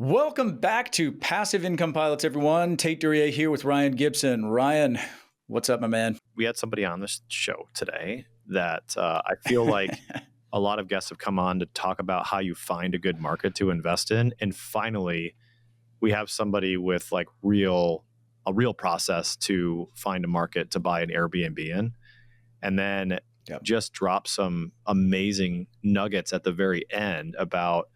Welcome back to Passive Income Pilots, everyone. Tait and Ryan here with Ryan Gibson. Ryan, what's up, my man? We had somebody on this show today that I feel like a lot of guests have come on to talk about how you find a good market to invest in. And finally, we have somebody with like a real process to find a market to buy an Airbnb in. And then just drop some amazing nuggets at the very end about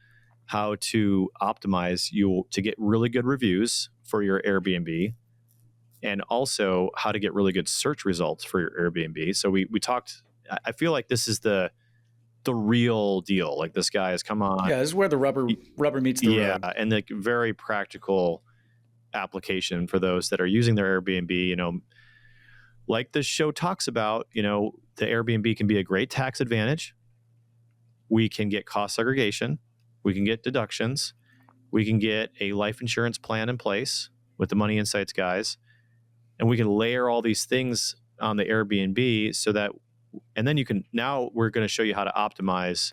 how to optimize you to get really good reviews for your Airbnb, and also how to get really good search results for your Airbnb. So we talked. I feel like this is the real deal. Like, this guy has come on. Yeah, this is where the rubber meets the road. Yeah, and the very practical application for those that are using their Airbnb. Like this show talks about, the Airbnb can be a great tax advantage. We can get cost segregation. We can get deductions. We can get a life insurance plan in place with the Money Insights guys. And we can layer all these things on the Airbnb so that, and then now we're going to show you how to optimize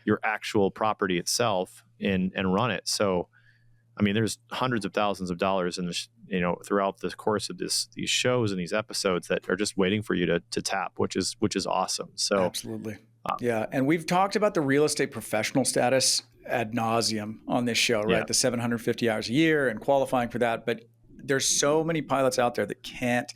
your actual property itself and run it. So, I mean, there's hundreds of thousands of dollars in this, throughout the course of these shows and these episodes that are just waiting for you to tap, which is awesome. So absolutely. Yeah. And we've talked about the real estate professional status ad nauseum on this show, right? Yeah. The 750 hours a year and qualifying for that. But there's so many pilots out there that can't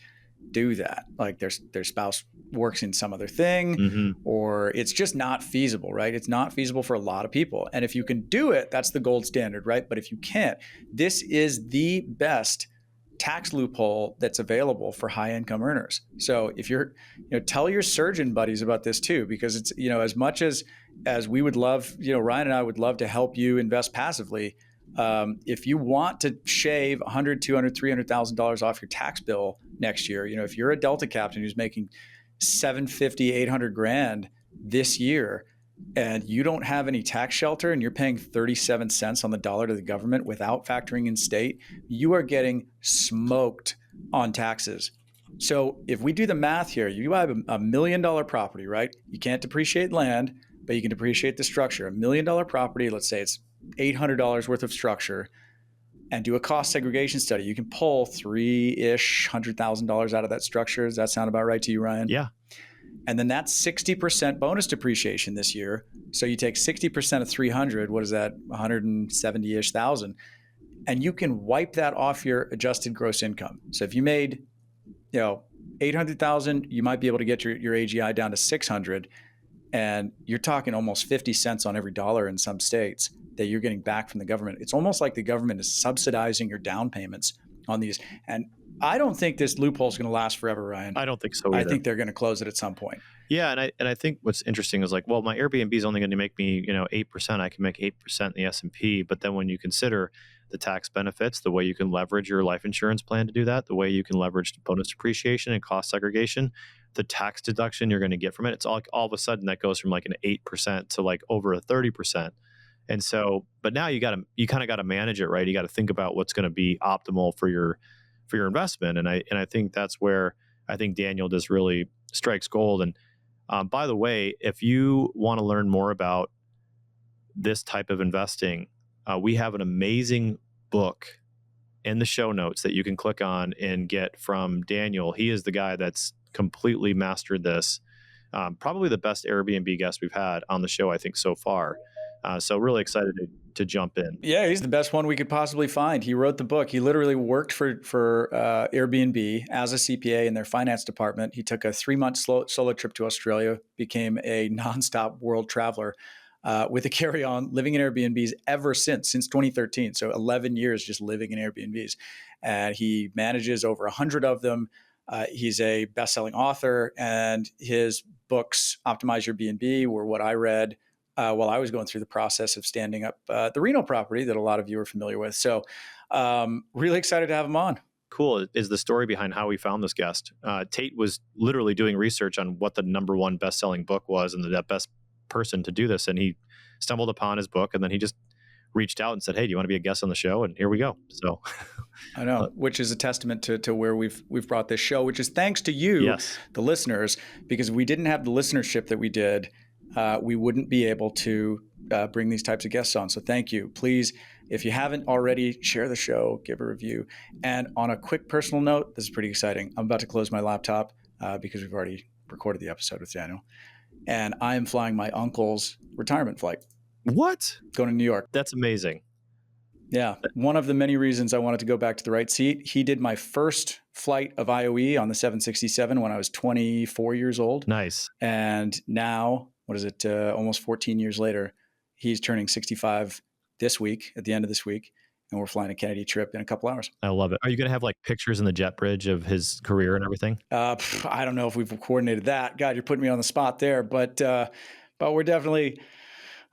do that. Like their spouse works in some other thing, or it's just not feasible, right? It's not feasible for a lot of people. And if you can do it, that's the gold standard, right? But if you can't, this is the best tax loophole that's available for high income earners. So if you're, tell your surgeon buddies about this too, because it's, as much as we would love, Ryan and I would love to help you invest passively. If you want to shave $100,000, $200,000, $300,000 off your tax bill next year, if you're a Delta captain who's making $750,000, $800,000 this year, and you don't have any tax shelter and you're paying 37 cents on the dollar to the government without factoring in state, you are getting smoked on taxes. So if we do the math here, you have a $1 million property, right? You can't depreciate land, but you can depreciate the structure. $1 million property, let's say it's $800 worth of structure, and do a cost segregation study. You can pull $300,000 out of that structure. Does that sound about right to you, Ryan? Yeah. And then that's 60% bonus depreciation this year. So you take 60% of 300, what is that? 170-ish thousand. And you can wipe that off your adjusted gross income. So if you made, 800,000, you might be able to get your AGI down to 600. And you're talking almost 50 cents on every dollar in some states that you're getting back from the government. It's almost like the government is subsidizing your down payments on these. And I don't think this loophole is going to last forever, Ryan. I don't think so either. I think they're going to close it at some point. Yeah, and I think what's interesting is like, well, my Airbnb is only going to make me 8%. I can make 8% in the S&P, but then when you consider the tax benefits, the way you can leverage your life insurance plan to do that, the way you can leverage bonus depreciation and cost segregation, the tax deduction you're going to get from it, it's all of a sudden that goes from like an 8% to like over a 30%. And so, but now you kind of got to manage it, right? You got to think about what's going to be optimal for your investment. And I think that's where I think Daniel just really strikes gold. And by the way, if you want to learn more about this type of investing, we have an amazing book in the show notes that you can click on and get from Daniel. He is the guy that's completely mastered this. Probably the best Airbnb guest we've had on the show, I think, so far. So really excited to jump in. Yeah, he's the best one we could possibly find. He wrote the book. He literally worked for Airbnb as a CPA in their finance department. He took a 3-month solo trip to Australia, became a nonstop world traveler with a carry-on, living in Airbnbs ever since 2013. So 11 years just living in Airbnbs. And he manages over 100 of them. He's a best-selling author, and his books, Optimize Your B&B, were what I read while I was going through the process of standing up the Reno property that a lot of you are familiar with. So really excited to have him on. Cool is the story behind how we found this guest. Tait was literally doing research on what the number one best-selling book was and the best person to do this. And he stumbled upon his book, and then he just reached out and said, "Hey, do you want to be a guest on the show?" And here we go. So I know, which is a testament to where we've brought this show, which is thanks to you, yes, the listeners, because if we didn't have the listenership that we did, we wouldn't be able to bring these types of guests on. So thank you. Please If you haven't already, share the show, give a review. And on a quick personal note, this is pretty exciting. I'm about to close my laptop because we've already recorded the episode with Daniel. And I am flying my uncle's retirement flight. What? Going to New York. That's amazing. Yeah. One of the many reasons I wanted to go back to the right seat. He did my first flight of IOE on the 767 when I was 24 years old. Nice. And now, what is it? Almost 14 years later, he's turning 65 this week, at the end of this week. And we're flying a Kennedy trip in a couple hours. I love it. Are you going to have like pictures in the jet bridge of his career and everything? I don't know if we've coordinated that. God, you're putting me on the spot there. But we're definitely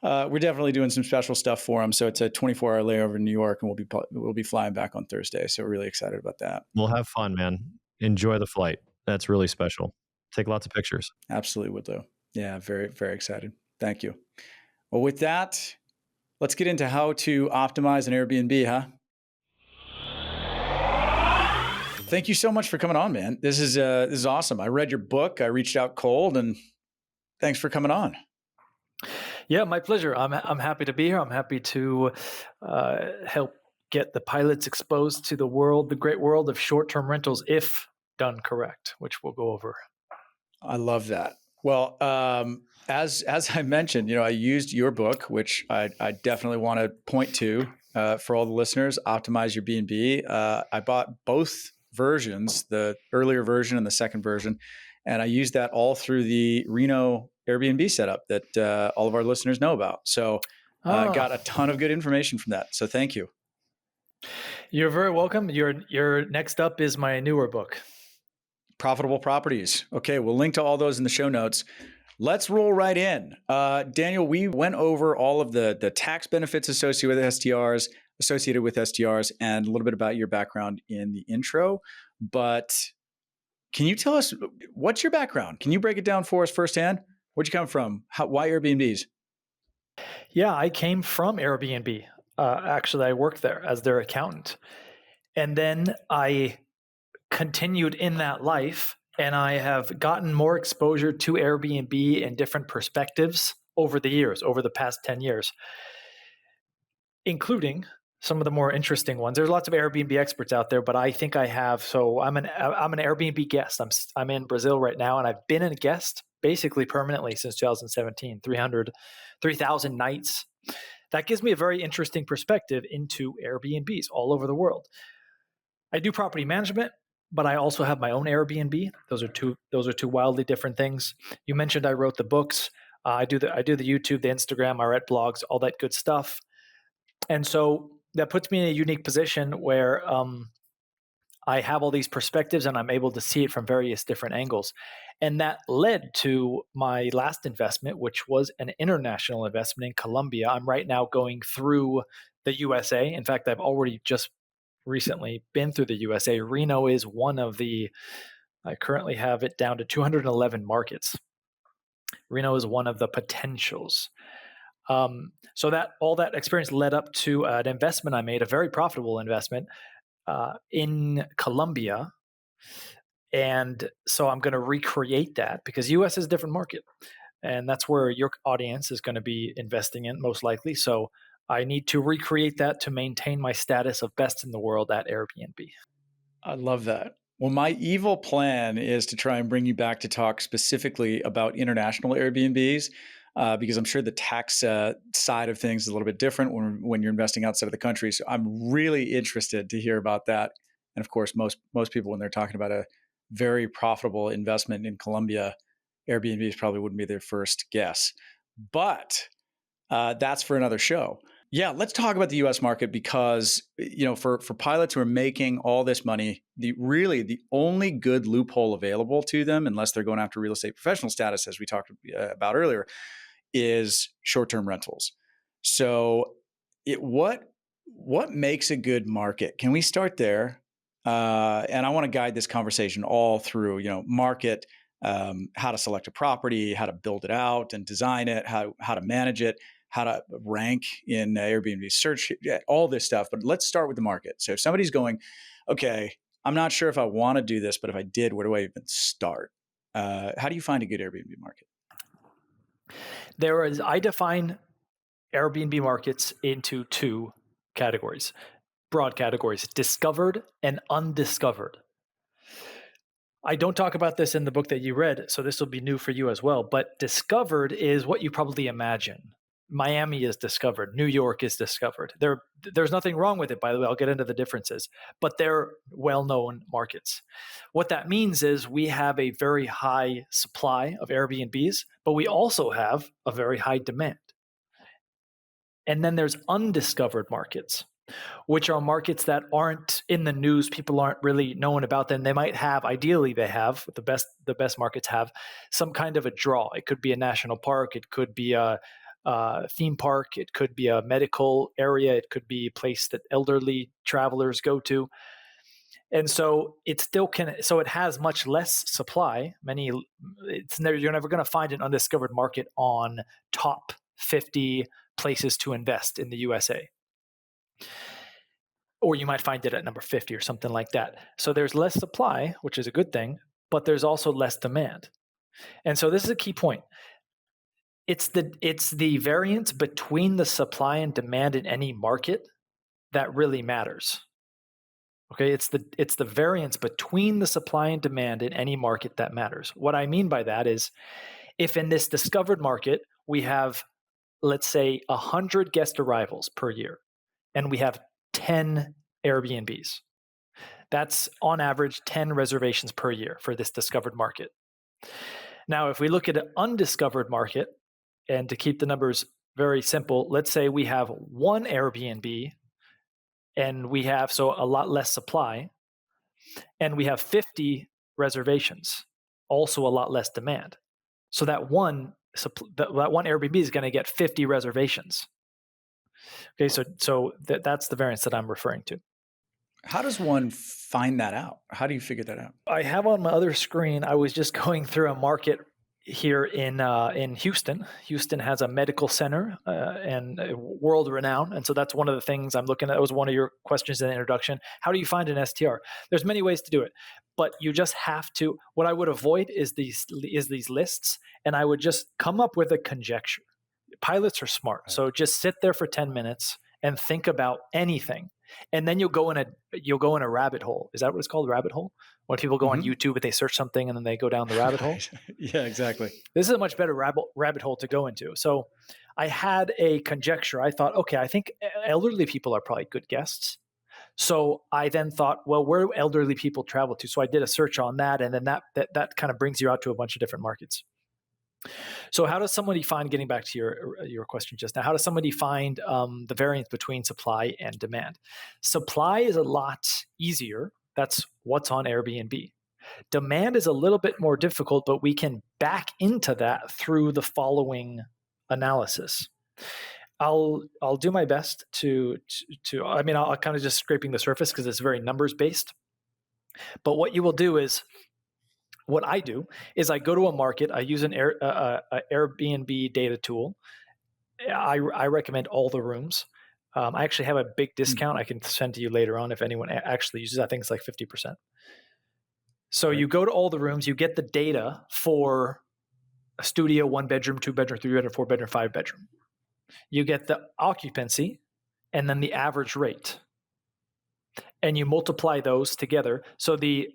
doing some special stuff for him. So it's a 24-hour layover in New York, and we'll be flying back on Thursday. So we're really excited about that. We'll have fun, man. Enjoy the flight. That's really special. Take lots of pictures. Absolutely would, though. Yeah, very, very excited. Thank you. Well, with that, let's get into how to optimize an Airbnb, huh? Thank you so much for coming on, man. This is awesome. I read your book. I reached out cold, and thanks for coming on. Yeah, my pleasure. I'm happy to be here. I'm happy to help get the pilots exposed to the great world of short-term rentals, if done correct, which we'll go over. I love that. Well, as I mentioned, I used your book, which I definitely want to point to for all the listeners. Optimize Your B&B. I bought both versions, the earlier version and the second version, and I used that all through the Reno Airbnb setup that all of our listeners know about. So got a ton of good information from that. So thank you. You're very welcome. Your next up is my newer book, Profitable Properties. Okay, we'll link to all those in the show notes. Let's roll right in. Daniel, we went over all of the tax benefits associated with STRs, and a little bit about your background in the intro. But can you tell us, what's your background? Can you break it down for us firsthand? Where'd you come from? Why Airbnbs? Yeah, I came from Airbnb. Actually, I worked there as their accountant. And then I continued in that life, and I have gotten more exposure to Airbnb and different perspectives over the past 10 years, including some of the more interesting ones. There's lots of Airbnb experts out there, but I think I have. So I'm an Airbnb guest. I'm in Brazil right now, and I've been a guest basically permanently since 2017, 3,000 nights. That gives me a very interesting perspective into Airbnbs all over the world. I do property management, but I also have my own Airbnb. Those are two wildly different things. You mentioned I wrote the books. I do the YouTube, the Instagram, I write blogs, all that good stuff. And so that puts me in a unique position where I have all these perspectives and I'm able to see it from various different angles. And that led to my last investment, which was an international investment in Colombia. I'm right now going through the USA. In fact, I've already just recently been through the USA. Reno is one of I currently have it down to 211 markets. Reno is one of the potentials. So that all that experience led up to an investment I made, a very profitable investment in Colombia. And so I'm going to recreate that because US is a different market. And that's where your audience is going to be investing in most likely. So I need to recreate that to maintain my status of best in the world at Airbnb. I love that. Well, my evil plan is to try and bring you back to talk specifically about international Airbnbs, because I'm sure the tax side of things is a little bit different when you're investing outside of the country. So I'm really interested to hear about that. And of course, most people, when they're talking about a very profitable investment in Colombia, Airbnbs probably wouldn't be their first guess. But that's for another show. Yeah, let's talk about the U.S. market because, for pilots who are making all this money, the only good loophole available to them, unless they're going after real estate professional status, as we talked about earlier, is short-term rentals. So, what makes a good market? Can we start there? And I want to guide this conversation all through, market, how to select a property, how to build it out and design it, how to manage it, how to rank in Airbnb search, all this stuff. But let's start with the market. So if somebody's going, okay, I'm not sure if I want to do this, but if I did, where do I even start? How do you find a good Airbnb market? I define Airbnb markets into two categories, broad categories: discovered and undiscovered. I don't talk about this in the book that you read, so this will be new for you as well. But discovered is what you probably imagine. Miami is discovered. New York is discovered. There's nothing wrong with it, by the way. I'll get into the differences, but they're well-known markets. What that means is we have a very high supply of Airbnbs, but we also have a very high demand. And then there's undiscovered markets, which are markets that aren't in the news. People aren't really knowing about them. They might have, ideally they have, the best markets have some kind of a draw. It could be a national park. It could be a theme park. It could be a medical area. It could be a place that elderly travelers go to. And so it still can, so it has much less supply. You're never going to find an undiscovered market on top 50 places to invest in the USA. Or you might find it at number 50 or something like that. So there's less supply, which is a good thing, but there's also less demand. And so this is a key point. It's the variance between the supply and demand in any market that really matters. Okay, it's the variance between the supply and demand in any market that matters. What I mean by that is, if in this discovered market we have, let's say, 100 guest arrivals per year, and we have 10 Airbnbs, that's on average 10 reservations per year for this discovered market. Now, if we look at an undiscovered market, and to keep the numbers very simple, let's say we have one Airbnb and we have a lot less supply, and we have 50 reservations, also a lot less demand. So that one Airbnb is going to get 50 reservations. Okay, so that's the variance that I'm referring to. How does one find that out? How do you figure that out? I have on my other screen, I was just going through a market here in Houston. Houston has a medical center and world renowned. And so that's one of the things I'm looking at. That was one of your questions in the introduction. How do you find an STR? There's many ways to do it, but you just have to, what I would avoid is these lists, and I would just come up with a conjecture. Pilots are smart. Right. So just sit there for 10 minutes and think about anything. And then you'll go in a rabbit hole. Is that what it's called? Rabbit hole? When people go on YouTube and they search something and then they go down the rabbit hole. Yeah, exactly. This is a much better rabbit hole to go into. So I had a conjecture. I thought, okay, I think elderly people are probably good guests. So I then thought, well, where do elderly people travel to? So I did a search on that, and then that kind of brings you out to a bunch of different markets. So how does somebody find, getting back to your question just now, how does somebody find the variance between supply and demand? Supply is a lot easier. That's what's on Airbnb. Demand is a little bit more difficult, but we can back into that through the following analysis. I'll do my best I'll kind of just scraping the surface because it's very numbers based. But what you will do is, what I do is I go to a market, I use an Airbnb data tool. I recommend all the rooms. I actually have a big discount I can send to you later on if anyone actually uses it. I think it's like 50%. So you go to all the rooms, you get the data for a studio, 1 bedroom, 2 bedroom, 3 bedroom, 4 bedroom, 5 bedroom. You get the occupancy and then the average rate. And you multiply those together. So the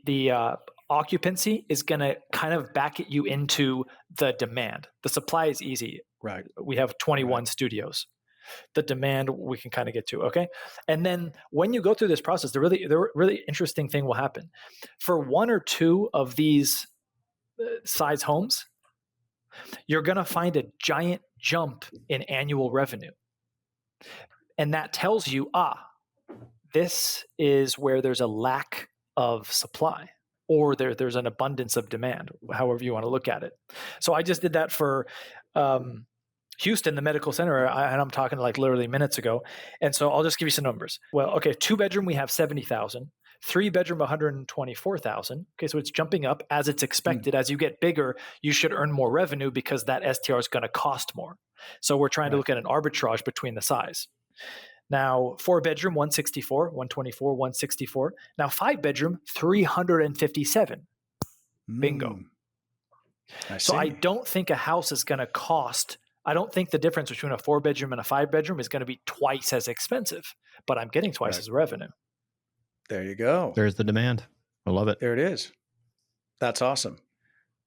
occupancy is going to kind of back you into the demand. The supply is easy. Right. We have 21 studios. The demand we can kind of get to, okay? And then when you go through this process, the really interesting thing will happen. For 1 or 2 of these size homes, you're going to find a giant jump in annual revenue. And that tells you, this is where there's a lack of supply, or there's an abundance of demand, however you want to look at it. So I just did that for Houston, the medical center, and I'm talking like literally minutes ago. And so I'll just give you some numbers. Well, okay, 2 bedroom, we have 70,000. 3 bedroom, 124,000. Okay, so it's jumping up as it's expected. As you get bigger, you should earn more revenue because that STR is going to cost more. So we're trying to look at an arbitrage between the size. Now, 4 bedroom, 164, 124, 164. Now, 5 bedroom, 357. Bingo. So I don't think a house is going to cost I don't think the difference between a 4-bedroom and a 5-bedroom is going to be twice as expensive, but I'm getting twice as revenue. There you go. There's the demand. I love it. There it is. That's awesome.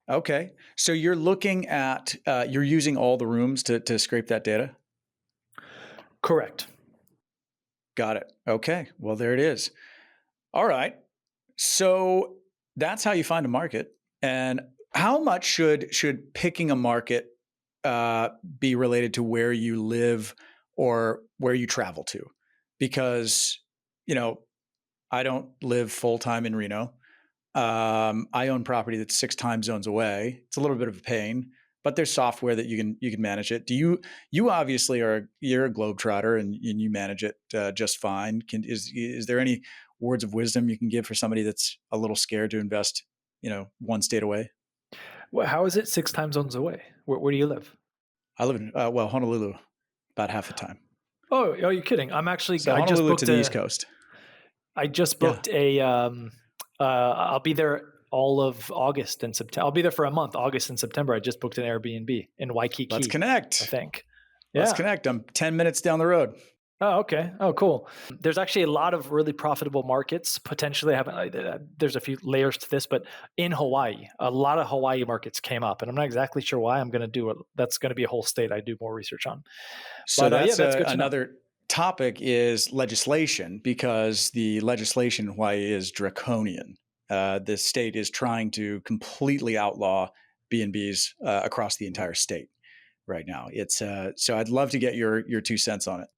Okay. So you're looking at, you're using all the rooms to scrape that data? Correct. Got it. Okay. Well, there it is. All right. So that's how you find a market. And how much should picking a market be related to where you live or where you travel to? Because, I don't live full-time in Reno. I own property that's 6 time zones away. It's a little bit of a pain, but there's software that you can manage it. You obviously you're a globetrotter and you manage it just fine. Is there any words of wisdom you can give for somebody that's a little scared to invest, 1 state away? Well, how is it 6 time zones away? Where do you live? I live in Honolulu, about half the time. Oh, you're kidding. I'm actually So Honolulu to the East Coast. I just booked I'll be there all of August and September. I'll be there for a month, August and September. I just booked an Airbnb in Waikiki. Let's connect. I think. Let's connect. I'm 10 minutes down the road. Oh, okay. Oh, cool. There's actually a lot of really profitable markets. Potentially, there's a few layers to this, but in Hawaii, a lot of Hawaii markets came up, and I'm not exactly sure why. That's going to be a whole state I do more research on. So that's another topic is legislation, because the legislation in Hawaii is draconian. The state is trying to completely outlaw B&Bs across the entire state right now. It's so I'd love to get your 2 cents on it.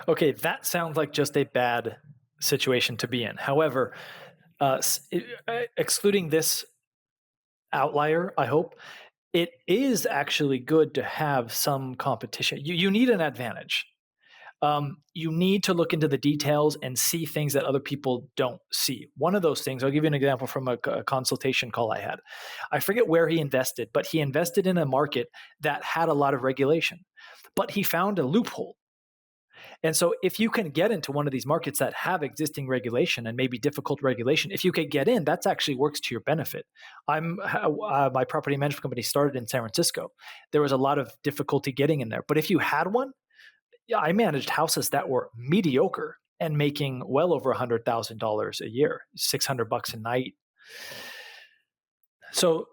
Okay, that sounds like just a bad situation to be in. However, excluding this outlier, I hope, it is actually good to have some competition. You need an advantage. You need to look into the details and see things that other people don't see. One of those things, I'll give you an example from a consultation call I had. I forget where he invested, but he invested in a market that had a lot of regulation, but he found a loophole. And so if you can get into one of these markets that have existing regulation and maybe difficult regulation, if you could get in, that actually works to your benefit. My property management company started in San Francisco. There was a lot of difficulty getting in there. But if you had one, I managed houses that were mediocre and making well over $100,000 a year, $600 a night. So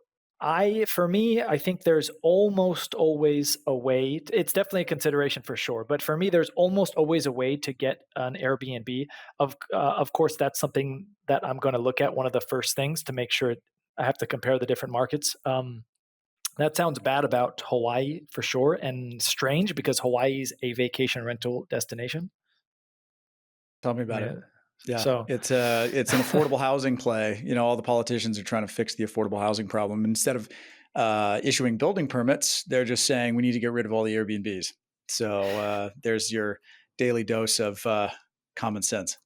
for me, I think there's almost always a way. It's definitely a consideration for sure, but for me, there's almost always a way to get an Airbnb. Of course, that's something that I'm going to look at. One of the first things to make sure I have to compare the different markets. That sounds bad about Hawaii for sure, and strange because Hawaii is a vacation rental destination. Tell me about it. Yeah, so it's an affordable housing play. All the politicians are trying to fix the affordable housing problem. Instead of issuing building permits, they're just saying we need to get rid of all the Airbnbs. So there's your daily dose of common sense.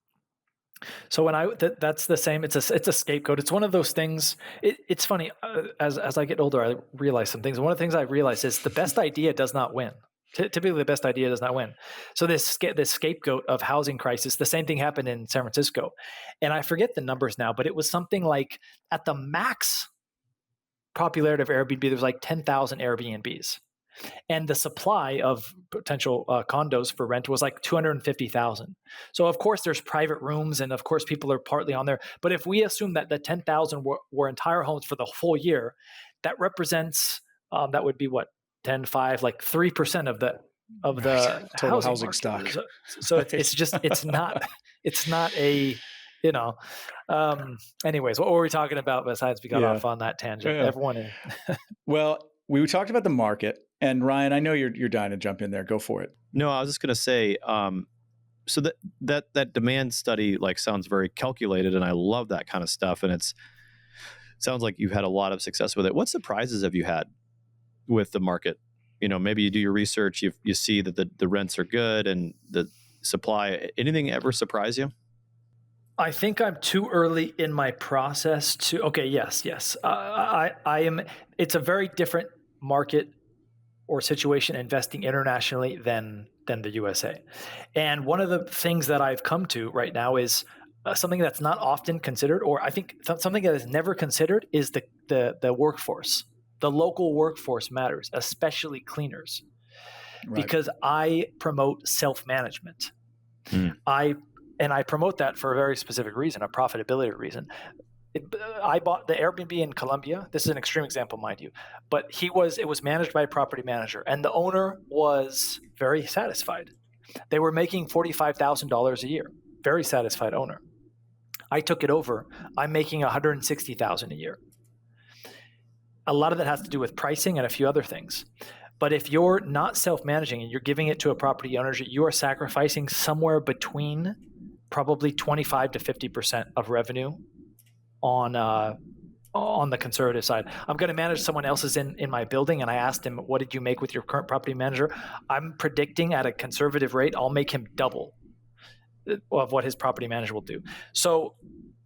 So that's the same. It's a scapegoat. It's one of those things. It's funny as I get older, I realize some things. One of the things I realize is the best idea does not win. Typically, the best idea does not win. So this scapegoat of housing crisis, the same thing happened in San Francisco, and I forget the numbers now, but it was something like at the max popularity of Airbnb, there was like 10,000 Airbnbs, and the supply of potential condos for rent was like 250,000. So of course there's private rooms, and of course people are partly on there. But if we assume that the 10,000 were entire homes for the full year, that represents that would be what? 10, 5, like 3% of the total housing stock. So it's not a, anyways, what were we talking about besides we got off on that tangent? Yeah. Everyone. Well, we talked about the market, and Ryan, I know you're dying to jump in there. Go for it. No, I was just going to say, so that demand study sounds very calculated, and I love that kind of stuff. And it sounds like you've had a lot of success with it. What surprises have you had with the market? Maybe you do your research, you see that the rents are good and the supply. Anything ever surprise you? I think I'm too early in my process to. Okay, yes. I am. It's a very different market or situation investing internationally than the USA. And one of the things that I've come to right now is something that's not often considered, or I think something that is never considered, is the workforce. The local workforce matters, especially cleaners, because I promote self-management. I promote that for a very specific reason, a profitability reason. I bought the Airbnb in Colombia. This is an extreme example, mind you, but it was managed by a property manager, and the owner was very satisfied. They were making $45,000 a year. Very satisfied owner. I took it over. I'm making $160,000 a year. A lot of that has to do with pricing and a few other things. But if you're not self-managing and you're giving it to a property owner, you are sacrificing somewhere between probably 25 to 50% of revenue on the conservative side. I'm going to manage someone else's in my building, and I asked him, what did you make with your current property manager? I'm predicting at a conservative rate, I'll make him double of what his property manager will do. So,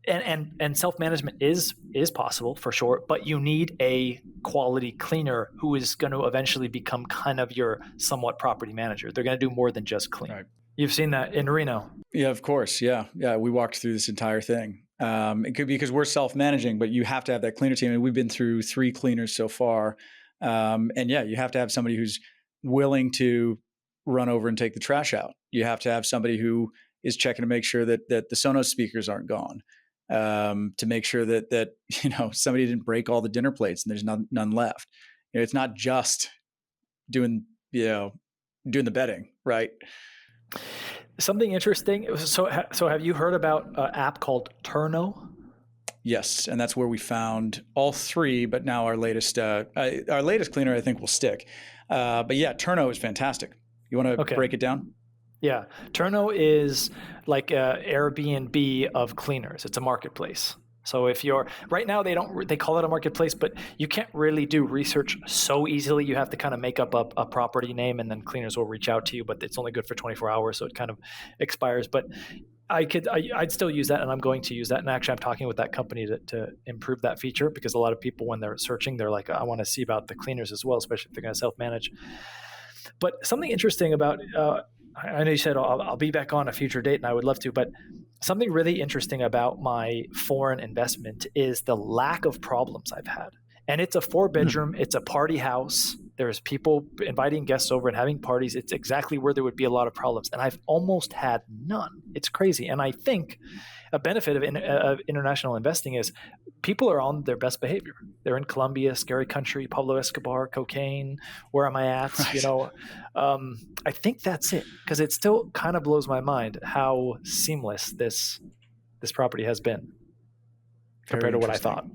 and self-management is possible for sure, but you need a quality cleaner who is going to eventually become kind of your somewhat property manager. They're going to do more than just clean. Right. You've seen that in Reno. Yeah, of course. Yeah. We walked through this entire thing. It could be because we're self-managing, but you have to have that cleaner team. And we've been through 3 cleaners so far. And yeah, you have to have somebody who's willing to run over and take the trash out. You have to have somebody who is checking to make sure that the Sonos speakers aren't gone, to make sure that somebody didn't break all the dinner plates and there's none left. It's not just doing the bedding, right? Something interesting. So have you heard about an app called Turno? Yes, and that's where we found all 3. But now our latest cleaner, I think, will stick. But yeah, Turno is fantastic. You want to break it down? Yeah, Turno is like a Airbnb of cleaners. It's a marketplace. So if you're right now, they call it a marketplace, but you can't really do research so easily. You have to kind of make up a property name, and then cleaners will reach out to you. But it's only good for 24 hours, so it kind of expires. But I'd still use that, and I'm going to use that. And actually, I'm talking with that company to improve that feature, because a lot of people, when they're searching, they're like, I want to see about the cleaners as well, especially if they're going to self-manage. But something interesting about I know you said I'll be back on a future date, and I would love to, but something really interesting about my foreign investment is the lack of problems I've had. And it's a 4-bedroom, it's a party house. There's people inviting guests over and having parties. It's exactly where there would be a lot of problems. And I've almost had none. It's crazy. And I think a benefit of international investing is people are on their best behavior. They're in Colombia, scary country, Pablo Escobar, cocaine. Where am I at? Right. I think that's it, because it still kind of blows my mind how seamless this property has been compared to what I thought.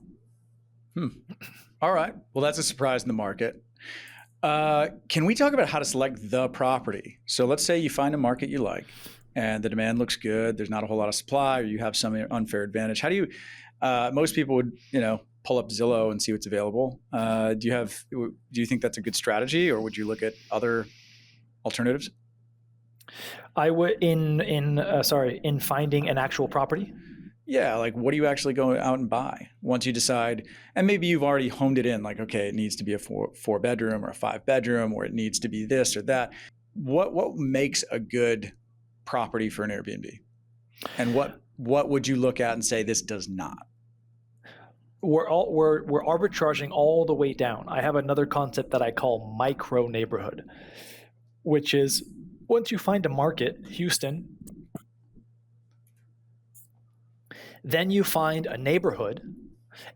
All right. Well, that's a surprise in the market. Can we talk about how to select the property? So let's say you find a market you like and the demand looks good. There's not a whole lot of supply, or you have some unfair advantage. How do you, most people would, pull up Zillow and see what's available. Do you think that's a good strategy, or would you look at other alternatives? I would in finding an actual property. Yeah, like what do you actually go out and buy once you decide? And maybe you've already honed it in, like, okay, it needs to be a 4-bedroom or a 5-bedroom, or it needs to be this or that. What makes a good property for an Airbnb? And what would you look at and say this does not? We're arbitraging all the way down. I have another concept that I call micro neighborhood, which is once you find a market, Houston, then you find a neighborhood,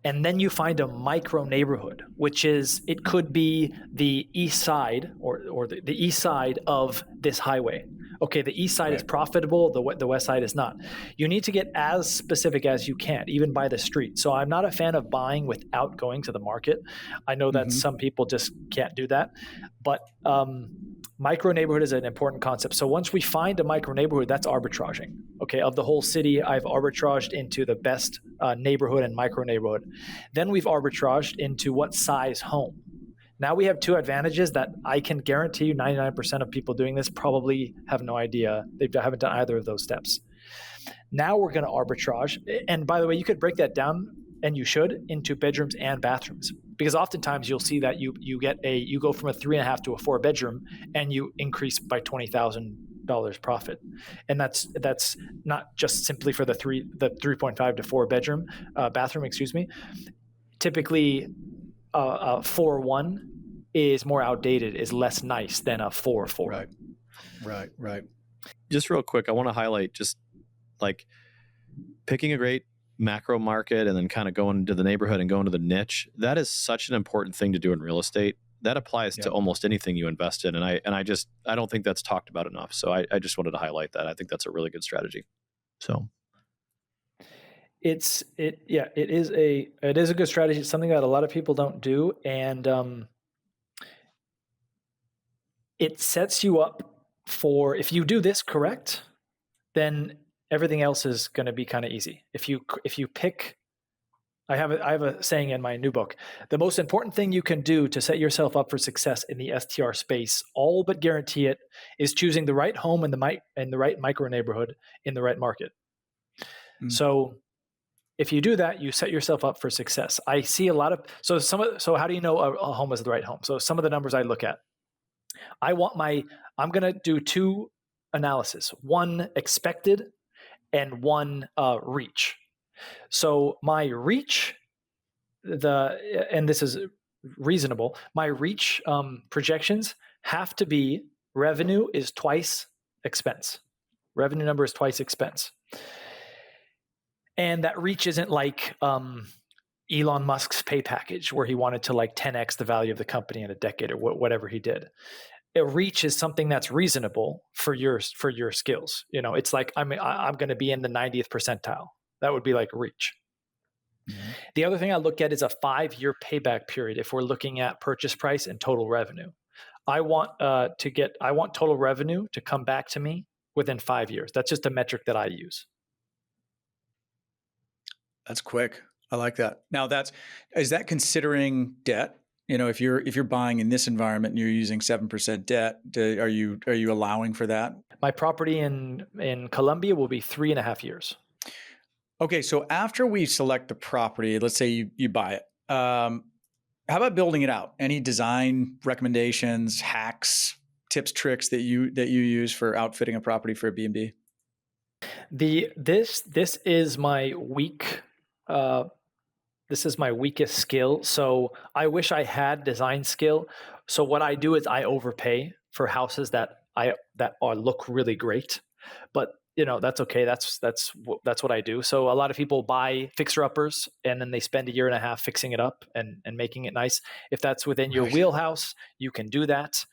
and then you find a micro neighborhood, which is, it could be the east side or the east side of this highway. Okay, the east side is profitable, the west side is not. You need to get as specific as you can, even by the street. So I'm not a fan of buying without going to the market. I know that some people just can't do that, but micro neighborhood is an important concept. So once we find a micro neighborhood, that's arbitraging. Okay, of the whole city, I've arbitraged into the best neighborhood and micro neighborhood. Then we've arbitraged into what size home. Now we have 2 advantages that I can guarantee you 99% of people doing this probably have no idea. They haven't done either of those steps. Now we're going to arbitrage. And by the way, you could break that down, and you should, into bedrooms and bathrooms, because oftentimes you'll see that you go from a 3.5 to a 4-bedroom, and you increase by $20,000 profit. And that's not just simply for the 3.5 to 4-bedroom bathroom. Typically, 4-1 is more outdated, is less nice than a 4-4. Right. Just real quick, I want to highlight just like picking a great macro market and then kind of going into the neighborhood and going to the niche. That is such an important thing to do in real estate. That applies to almost anything you invest in. And I don't think that's talked about enough. So I just wanted to highlight that. I think that's a really good strategy. So it is a good strategy. It's something that a lot of people don't do. And it sets you up for, if you do this correct, then everything else is going to be kind of easy. If you pick, I have a saying in my new book: the most important thing you can do to set yourself up for success in the STR space, all but guarantee it, is choosing the right home in the right micro neighborhood in the right market. So if you do that, you set yourself up for success. I see a lot of so how do you know a home is the right home? So some of the numbers I look at, I'm going to do two analysis: one expected and one reach. So my reach, and this is reasonable, my reach projections have to be revenue is twice expense. Revenue number is twice expense. And that reach isn't like Elon Musk's pay package where he wanted to like 10x the value of the company in a decade or whatever he did. A reach is something that's reasonable for your skills. You know, it's like I'm going to be in the 90th percentile. That would be like reach. Mm-hmm. The other thing I look at is a 5-year payback period. If we're looking at purchase price and total revenue, I want total revenue to come back to me within 5 years. That's just a metric that I use. That's quick. I like that. Now is that considering debt? You know, if you're buying in this environment and you're using 7% debt, are you allowing for that? My property in Colombia will be 3.5 years. Okay, so after we select the property, let's say you buy it. How about building it out? Any design recommendations, hacks, tips, tricks that you use for outfitting a property for a B&B? This is my weak. This is my weakest skill. So I wish I had design skill. So what I do is I overpay for houses that look really great, but you know, that's okay. That's what I do. So a lot of people buy fixer-uppers and then they spend 1.5 years fixing it up and making it nice. If that's within your wheelhouse, you can do that.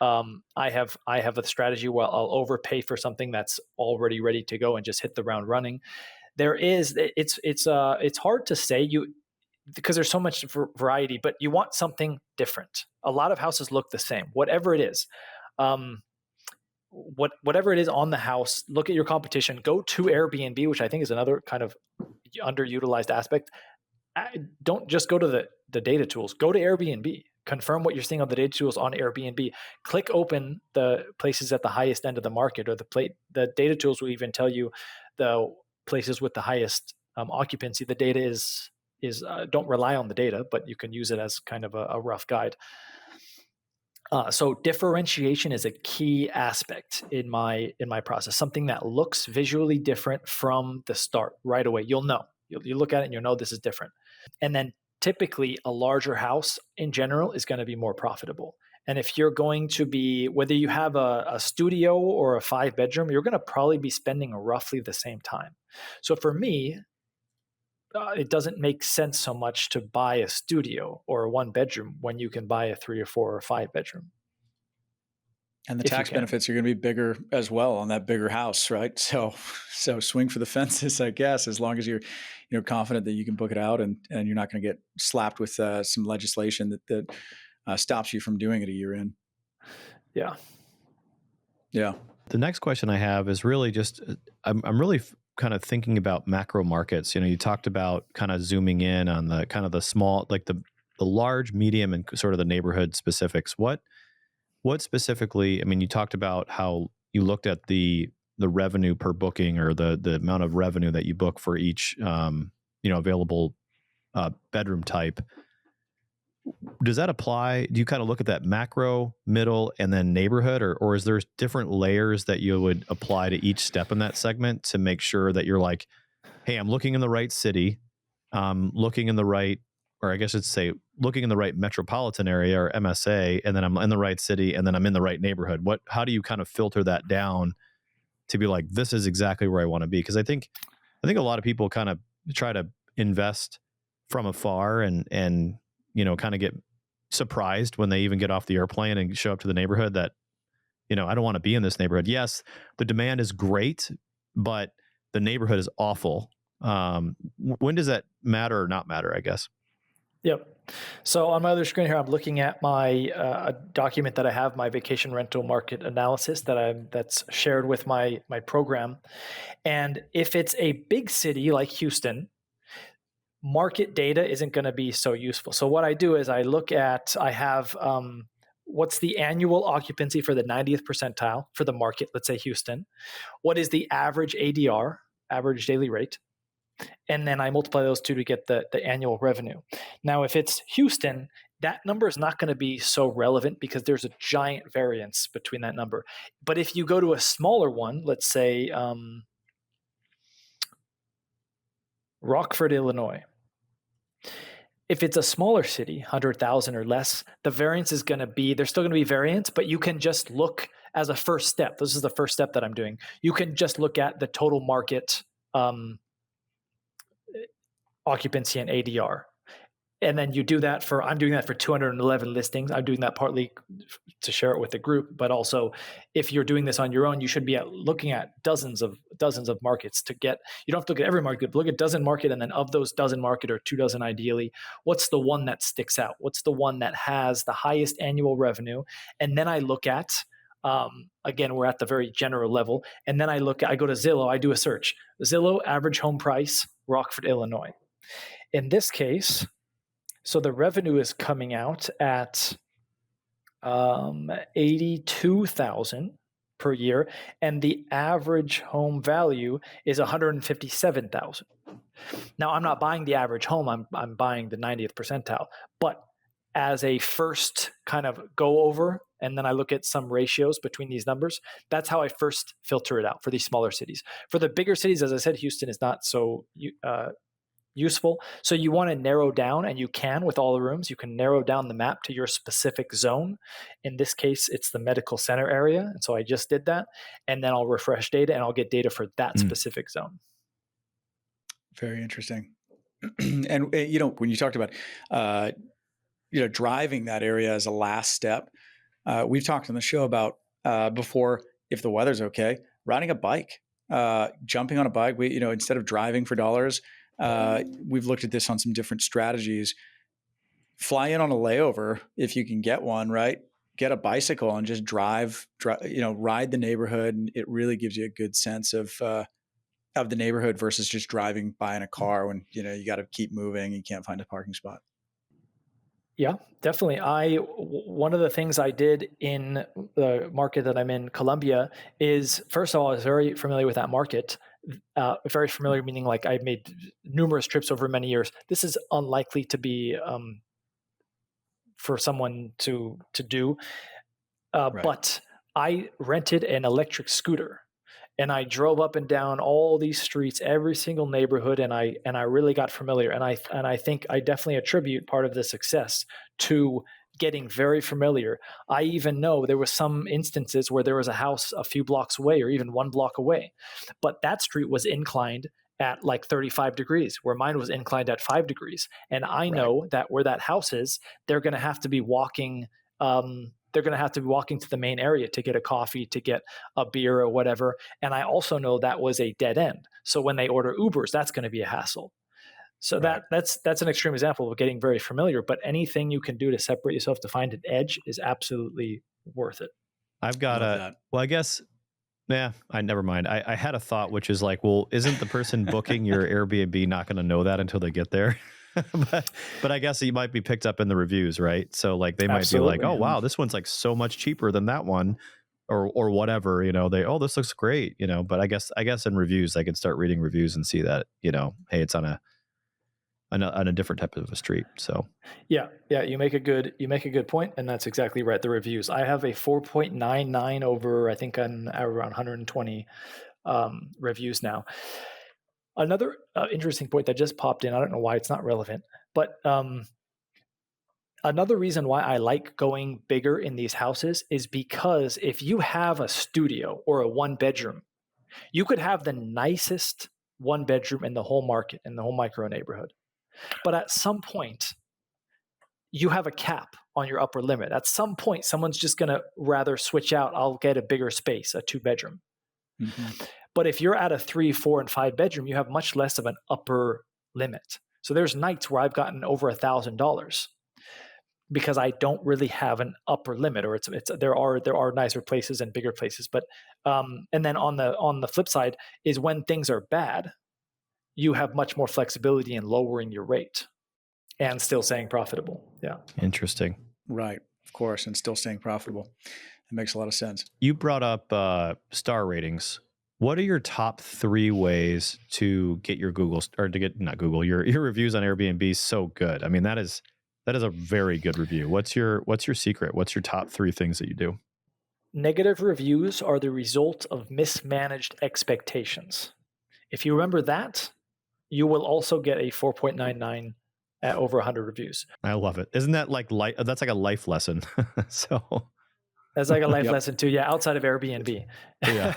I have a strategy where I'll overpay for something that's already ready to go and just hit the ground running. It's hard to say because there's so much variety, but you want something different. A lot of houses look the same, whatever it is. Whatever it is on the house, look at your competition, go to Airbnb, which I think is another kind of underutilized aspect. Don't just go to the data tools, go to Airbnb, confirm what you're seeing on the data tools on Airbnb, click open the places at the highest end of the market, or the data tools will even tell you the places with the highest occupancy. The data is don't rely on the data, but you can use it as kind of a rough guide. So differentiation is a key aspect in my process. Something that looks visually different from the start right away. You'll know. You look at it and you'll know this is different. And then typically a larger house in general is going to be more profitable. And if you're going to be, whether you have a studio or a 5-bedroom, you're going to probably be spending roughly the same time. So for me, it doesn't make sense so much to buy a studio or a 1-bedroom when you can buy a 3 or 4 or 5-bedroom. And the tax benefits are going to be bigger as well on that bigger house, right? So swing for the fences, I guess, as long as you're confident that you can book it out and you're not going to get slapped with some legislation that stops you from doing it a year in. Yeah. Yeah. The next question I have is really just, I'm really kind of thinking about macro markets. You know, you talked about kind of zooming in on the kind of the small, like the large, medium, and sort of the neighborhood specifics. What specifically, I mean, you talked about how you looked at the revenue per booking, or the amount of revenue that you book for each, available bedroom type. Does that apply? Do you kind of look at that macro, middle, and then neighborhood, or is there different layers that you would apply to each step in that segment to make sure that you're like, hey, I'm looking in the right city, looking in the right, or I guess it's say looking in the right metropolitan area or MSA, and then I'm in the right city, and then I'm in the right neighborhood? How do you kind of filter that down to be like, this is exactly where I want to be? Because I think a lot of people kind of try to invest from afar and kind of get surprised when they even get off the airplane and show up to the neighborhood that, I don't want to be in this neighborhood. Yes, the demand is great, but the neighborhood is awful. When does that matter or not matter, I guess? Yep. So on my other screen here, I'm looking at my a document that I have, my vacation rental market analysis that's shared with my program. And if it's a big city like Houston, market data isn't going to be so useful. So what I do is I have what's the annual occupancy for the 90th percentile for the market, let's say Houston. What is the average ADR, average daily rate? And then I multiply those two to get the annual revenue. Now, if it's Houston, that number is not going to be so relevant because there's a giant variance between that number. But if you go to a smaller one, let's say Rockford, Illinois, if it's a smaller city, 100,000 or less, the variance is going to be, there's still going to be variance, but you can just look as a first step. This is the first step that I'm doing. You can just look at the total market occupancy and ADR. And then you do that I'm doing that for 211 listings. I'm doing that partly to share it with the group, but also if you're doing this on your own, you should be looking at dozens of markets to get, you don't have to look at every market, but look at dozen market. And then of those dozen market or 2 dozen ideally, what's the one that sticks out? What's the one that has the highest annual revenue? And then I look at, again, we're at the very general level. And then I go to Zillow, I do a search. Zillow average home price, Rockford, Illinois. In this case, so the revenue is coming out at $82,000 per year, and the average home value is $157,000. Now, I'm not buying the average home; I'm buying the 90th percentile. But as a first kind of go over, and then I look at some ratios between these numbers. That's how I first filter it out for these smaller cities. For the bigger cities, as I said, Houston is not so useful. So you want to narrow down, and you can with all the rooms, you can narrow down the map to your specific zone. In this case, it's the medical center area. And so I just did that. And then I'll refresh data and I'll get data for that specific zone. Very interesting. And, when you talked about, driving that area as a last step, we've talked on the show about before, if the weather's okay, riding a bike, jumping on a bike, instead of driving for dollars, we've looked at this on some different strategies. Fly in on a layover if you can get one, right? Get a bicycle and just drive, ride the neighborhood. And it really gives you a good sense of the neighborhood versus just driving by in a car when, you got to keep moving. You can't find a parking spot. Yeah, definitely. One of the things I did in the market that I'm in, Colombia, is first of all, I was very familiar with that market. Very familiar, meaning like I made numerous trips over many years. This is unlikely to be for someone to do, right. But I rented an electric scooter. And I drove up and down all these streets, every single neighborhood, and I really got familiar. And I think I definitely attribute part of the success to getting very familiar. I even know there were some instances where there was a house a few blocks away or even 1 block away, but that street was inclined at like 35 degrees, where mine was inclined at 5 degrees. And I know that where that house is, they're going to have to be walking. They're going to have to be walking to the main area to get a coffee, to get a beer or whatever. And I also know that was a dead end. So when they order Ubers, that's going to be a hassle. So that's an extreme example of getting very familiar. But anything you can do to separate yourself, to find an edge, is absolutely worth it. I've got I guess, never mind. I had a thought, which is like, well, isn't the person booking your Airbnb not going to know that until they get there? but I guess you might be picked up in the reviews, right? So like they might be like, oh wow, this one's like so much cheaper than that one, or whatever. This looks great. But I guess in reviews I can start reading reviews and see that hey, it's on a different type of a street. So yeah, you make a good point, and that's exactly right. The reviews, I have a 4.99 over, I think, on around 120 reviews now. Another interesting point that just popped in, I don't know why it's not relevant, but Another reason why I like going bigger in these houses is because if you have a studio or a one bedroom, you could have the nicest one bedroom in the whole market, in the whole micro neighborhood. But at some point, you have a cap on your upper limit. At some point, someone's just going to rather switch out. I'll get a bigger space, a 2-bedroom. Mm-hmm. But if you're at a 3, 4, and 5 bedroom, you have much less of an upper limit. So there's nights where I've gotten over $1,000 because I don't really have an upper limit, or there are nicer places and bigger places. But and then on the flip side is when things are bad, you have much more flexibility in lowering your rate and still staying profitable. Yeah. Interesting. Right. Of course. And still staying profitable. That makes a lot of sense. You brought up star ratings. What are your top 3 ways to get your your reviews on Airbnb so good? I mean, that is a very good review. What's your secret? What's your top 3 things that you do? Negative reviews are the result of mismanaged expectations. If you remember that, you will also get a 4.99 at over 100 reviews. I love it. Isn't that that's like a life lesson? So that's like a life lesson too. Yeah. Outside of Airbnb. Yeah.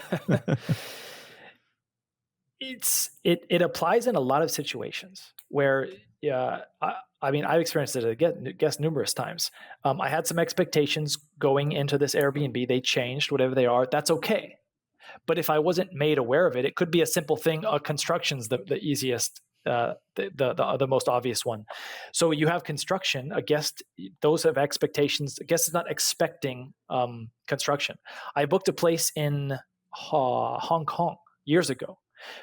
It applies in a lot of situations where, I mean, I've experienced it again numerous times. I had some expectations going into this Airbnb. They changed, whatever they are. That's okay. But if I wasn't made aware of it, it could be a simple thing. Construction's the easiest, the most obvious one. So you have construction. A guest, those have expectations. A guest is not expecting construction. I booked a place in Hong Kong years ago.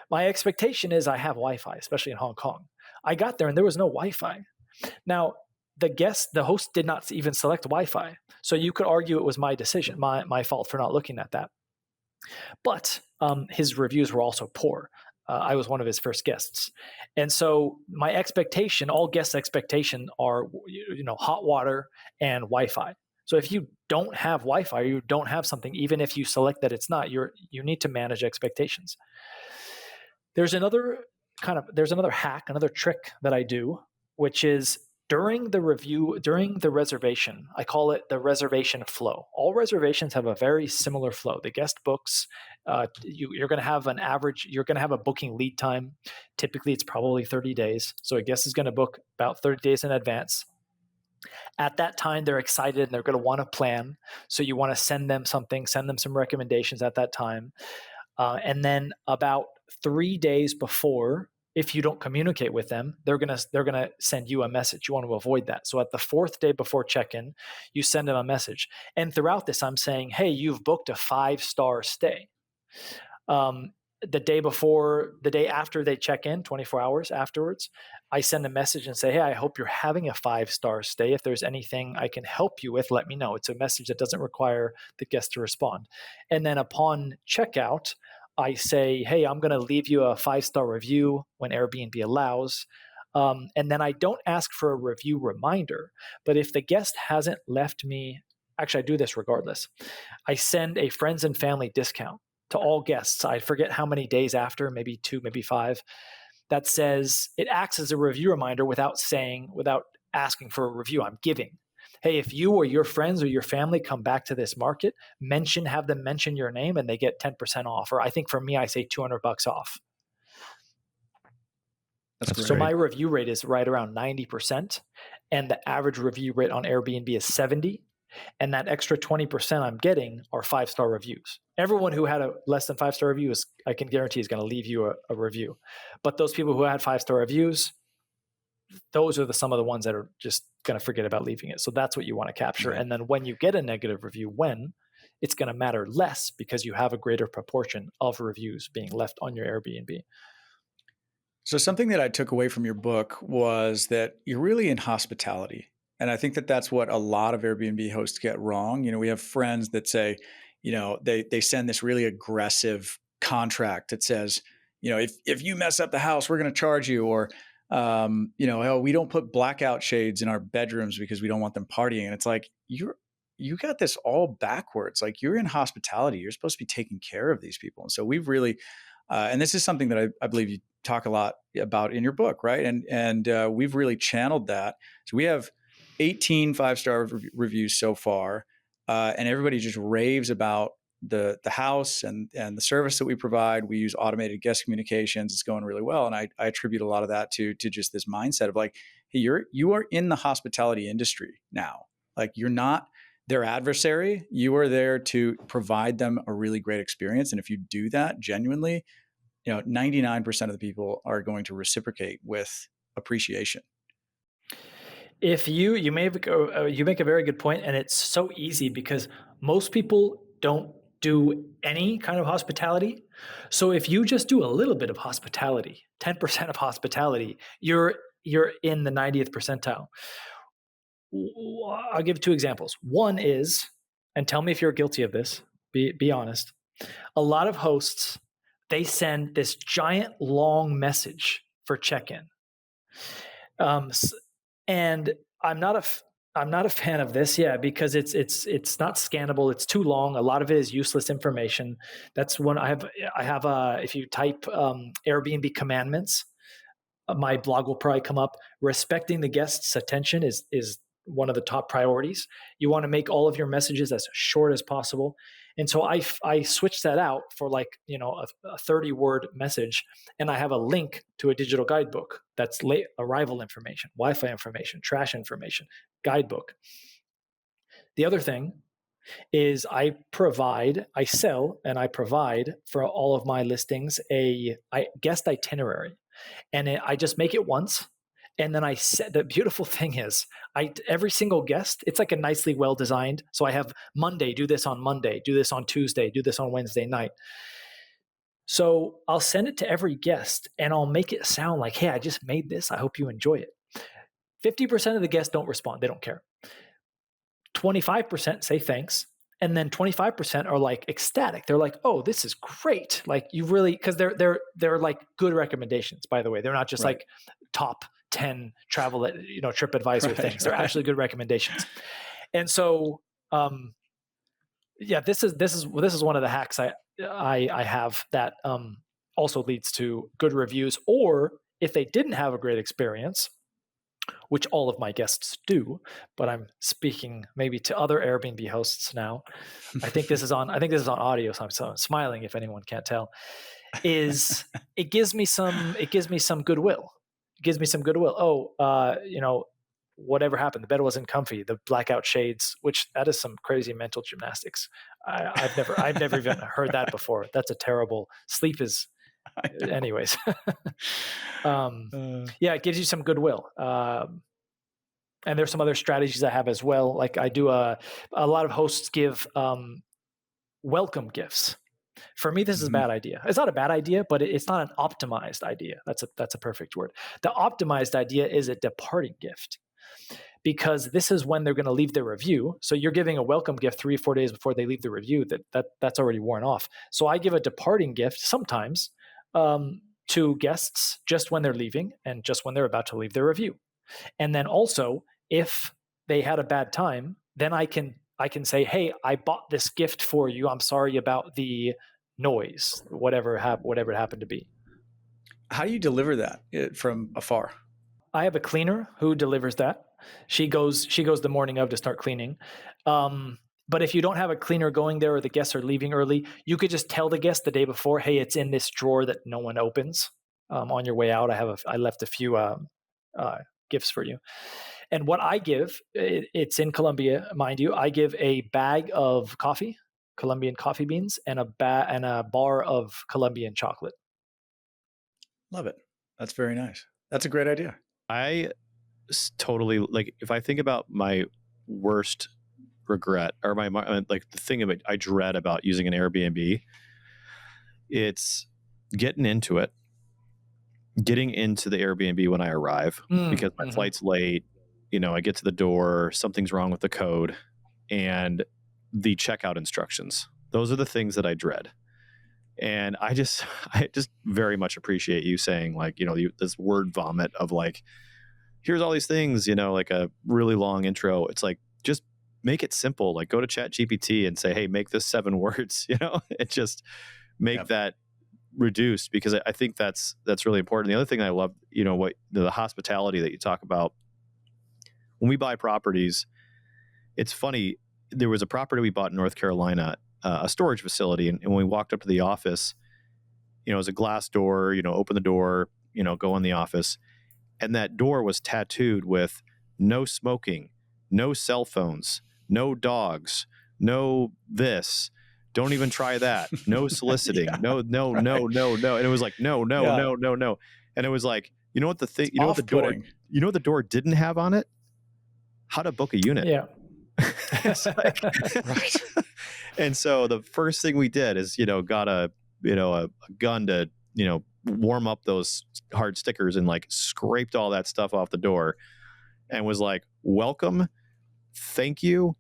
My expectation is I have Wi-Fi, especially in Hong Kong. I got there and there was no Wi-Fi. Now, the host did not even select Wi-Fi. So you could argue it was my decision, my fault for not looking at that. But his reviews were also poor. I was one of his first guests. And so my expectation, all guests' expectation are, hot water and Wi-Fi. So if you don't have Wi-Fi, or you don't have something, even if you select that it's not, you need to manage expectations. There's another hack, another trick that I do, which is during the reservation, I call it the reservation flow. All reservations have a very similar flow. The guest books, you're going to have you're going to have a booking lead time. Typically, it's probably 30 days. So a guest is going to book about 30 days in advance. At that time, they're excited and they're going to want to plan. So you want to send them some recommendations at that time. And then about 3 days before, if you don't communicate with them, they're gonna send you a message. You want to avoid that. So at the 4th day before check-in, you send them a message. And throughout this, I'm saying, hey, you've booked a 5-star stay. The day after they check in, 24 hours afterwards, I send a message and say, hey, I hope you're having a 5-star stay. If there's anything I can help you with, let me know. It's a message that doesn't require the guest to respond. And then upon checkout, I say, hey, I'm going to leave you a 5-star review when Airbnb allows. And then I don't ask for a review reminder. But if the guest hasn't left me, actually, I do this regardless. I send a friends and family discount to all guests. I forget how many days after, maybe 2, maybe 5, that says it acts as a review reminder without asking for a review. I'm giving. Hey, if you or your friends or your family come back to this market, have them mention your name and they get 10% off. Or I think for me, I say $200 off. That's great. So my review rate is right around 90%. And the average review rate on Airbnb is 70. And that extra 20% I'm getting are 5-star reviews. Everyone who had a less than 5-star review I can guarantee is going to leave you a review. But those people who had 5-star reviews, those are some of the ones that are just going to forget about leaving it. So that's what you want to capture. Right. And then when you get a negative review, it's going to matter less because you have a greater proportion of reviews being left on your Airbnb. So something that I took away from your book was that you're really in hospitality. And I think that that's what a lot of Airbnb hosts get wrong. We have friends that say, they send this really aggressive contract that says, if you mess up the house, we're going to charge you, or we don't put blackout shades in our bedrooms because we don't want them partying. And it's like, you got this all backwards. Like, you're in hospitality. You're supposed to be taking care of these people. And so we've really, and this is something that I believe you talk a lot about in your book, right? And we've really channeled that. So we have 18 five-star reviews so far, and everybody just raves about the house and the service that we provide. We use automated guest communications. It's going really well, and I attribute a lot of that to just this mindset of like, hey, you are in the hospitality industry now. Like, you're not their adversary. You are there to provide them a really great experience, and if you do that genuinely, 99% of the people are going to reciprocate with appreciation. If you make a very good point, and it's so easy because most people don't do any kind of hospitality. So if you just do a little bit of hospitality, 10% of hospitality, you're in the 90th percentile. I'll give 2 examples. One is, and tell me if you're guilty of this, be honest. A lot of hosts, they send this giant long message for check-in. And I'm not a fan of this, because it's not scannable. It's too long. A lot of it is useless information. That's one I have. If you type Airbnb commandments, my blog will probably come up. Respecting the guest's attention is one of the top priorities. You want to make all of your messages as short as possible. And so I switched that out for a 30-word message, and I have a link to a digital guidebook that's late arrival information, Wi-Fi information, trash information, guidebook. The other thing is I sell and I provide for all of my listings a guest itinerary, and I just make it once. And then the beautiful thing is every single guest, it's like a nicely well-designed. So I have Monday, do this on Monday, do this on Tuesday, do this on Wednesday night. So I'll send it to every guest and I'll make it sound like, hey, I just made this. I hope you enjoy it. 50% of the guests don't respond. They don't care. 25% say thanks. And then 25% are like ecstatic. They're like, oh, this is great. Like, you really, because they're like good recommendations, by the way. They're not just like top 10 travel, TripAdvisor things. They're actually good recommendations. And so, this is one of the hacks I have that also leads to good reviews. Or if they didn't have a great experience, which all of my guests do, but I'm speaking maybe to other Airbnb hosts now. I think this is on audio, so I'm smiling if anyone can't tell. It gives me some goodwill. It gives me some goodwill. Oh, whatever happened, the bed wasn't comfy, the blackout shades, which that is some crazy mental gymnastics. I've never even heard that before. That's a terrible sleep is. Anyways, it gives you some goodwill. And there's some other strategies I have as well. Like I do a lot of hosts give welcome gifts. For me, this is a bad idea. It's not a bad idea, but it's not an optimized idea. That's a perfect word. The optimized idea is a departing gift, because this is when they're going to leave their review. So you're giving a welcome gift 3 or 4 days before they leave the review. That's already worn off. So I give a departing gift sometimes to guests just when they're leaving and just when they're about to leave their review. And then also, if they had a bad time, then I can say, hey, I bought this gift for you. I'm sorry about the noise, whatever it happened to be. How do you deliver that from afar? I have a cleaner who delivers that. She goes the morning of to start cleaning. But if you don't have a cleaner going there, or the guests are leaving early, you could just tell the guest the day before, hey, it's in this drawer that no one opens. On your way out, I left a few gifts for you. And what I give, it's in Colombia, mind you. I give a bag of coffee, Colombian coffee beans, and a bar of Colombian chocolate. Love it. That's very nice. That's a great idea. I totally, like, if I think about my worst regret, or my like the thing I dread about using an Airbnb, it's getting into the Airbnb when I arrive, because my flight's late. I get to the door, something's wrong with the code, and the checkout instructions. Those are the things that I dread. And I just very much appreciate you saying, like, this word vomit of like, here's all these things, like a really long intro. It's like, just make it simple. Like, go to ChatGPT and say, hey, make this 7 words, and just make that reduced, because I think that's really important. The other thing I love, what the hospitality that you talk about, when we buy properties, it's funny. There was a property we bought in North Carolina, a storage facility. And when we walked up to the office, it was a glass door, open the door, go in the office. And that door was tattooed with no smoking, no cell phones, no dogs, no this. Don't even try that. No soliciting. Yeah, no. And it was like, no. And it was like, what the thing, what the door didn't have on it? How to book a unit. Yeah. It's like, right. And so the first thing we did is, got a gun to, warm up those hard stickers and like scraped all that stuff off the door and was like, welcome. Thank you.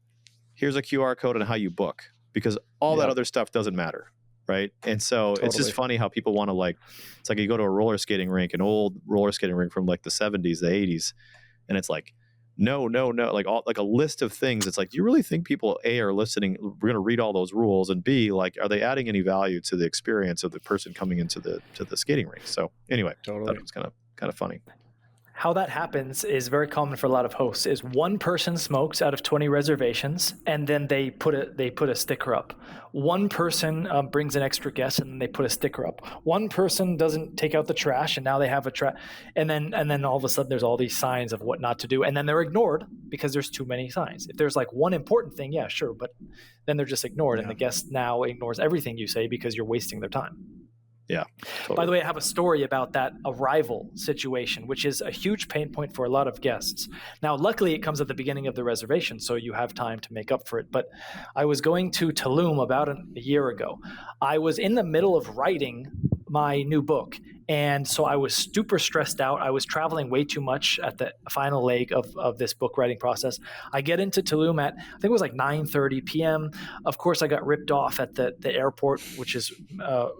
Here's a QR code on how you book, because all that other stuff doesn't matter. Right. And so It's just funny how people want to it's like you go to a roller skating rink, an old roller skating rink from like the 70s, the 80s. And it's like, no, like a list of things. It's like, do you really think people are listening? We're going to read all those rules, and B, are they adding any value to the experience of the person coming into the skating rink? So anyway, totally. That was kind of funny. How that happens is very common for a lot of hosts. Is one person smokes out of 20 reservations, and then they put a sticker up. One person brings an extra guest, and then they put a sticker up. One person doesn't take out the trash, and now they have a trash. And then all of a sudden, there's all these signs of what not to do, and then they're ignored because there's too many signs. If there's like one important thing, yeah, sure, but then they're just ignored, and the guest now ignores everything you say because you're wasting their time. Yeah. Totally. By the way, I have a story about that arrival situation, which is a huge pain point for a lot of guests. Now, luckily, it comes at the beginning of the reservation, so you have time to make up for it. But I was going to Tulum about a year ago. I was in the middle of writing my new book, and so I was super stressed out. I was traveling way too much at the final leg of this book writing process. I get into Tulum at, I think it was like 9:30 p.m. Of course, I got ripped off at the airport, which is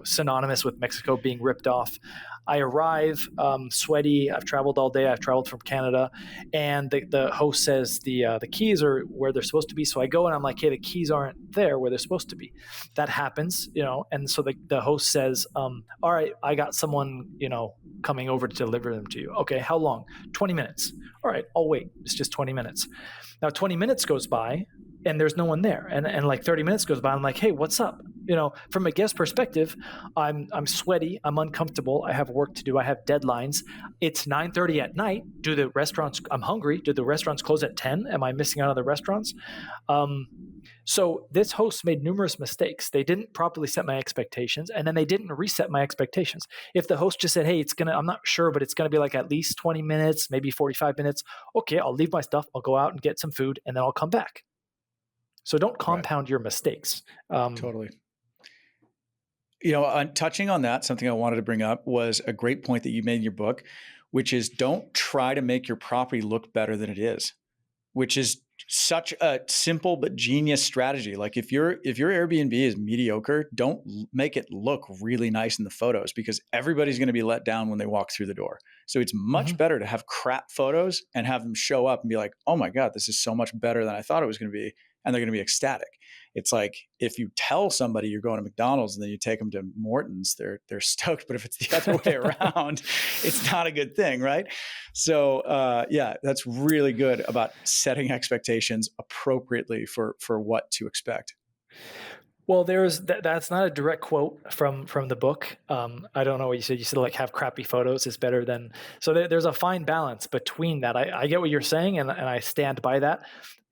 synonymous with Mexico being ripped off. I arrive sweaty. I've traveled all day. I've traveled from Canada, and the host says the keys are where they're supposed to be. So I go and I'm like, hey, the keys aren't there where they're supposed to be. That happens, and so the host says, all right, I got someone, coming over to deliver them to you. Okay, how long? 20 minutes. All right, I'll wait. It's just 20 minutes. Now 20 minutes goes by and there's no one there. And like 30 minutes goes by. I'm like, hey, what's up? From a guest perspective, I'm sweaty. I'm uncomfortable. I have work to do. I have deadlines. It's 9:30 at night. I'm hungry. Do the restaurants close at 10? Am I missing out on the restaurants? So this host made numerous mistakes. They didn't properly set my expectations, and then they didn't reset my expectations. If the host just said, hey, I'm not sure, but it's going to be like at least 20 minutes, maybe 45 minutes. Okay, I'll leave my stuff. I'll go out and get some food, and then I'll come back. So don't compound your mistakes. Totally. Touching on that, something I wanted to bring up was a great point that you made in your book, which is don't try to make your property look better than it is, which is such a simple but genius strategy. Like if your Airbnb is mediocre, don't make it look really nice in the photos, because everybody's going to be let down when they walk through the door. So it's much better to have crap photos and have them show up and be like, oh my God, this is so much better than I thought it was going to be. And they're going to be ecstatic. It's like if you tell somebody you're going to McDonald's and then you take them to Morton's, they're stoked. But if it's the other way around, it's not a good thing, right? So that's really good about setting expectations appropriately for what to expect. Well, that's not a direct quote from the book. I don't know what you said. You said like have crappy photos is better than. So there's a fine balance between that. I get what you're saying, and I stand by that.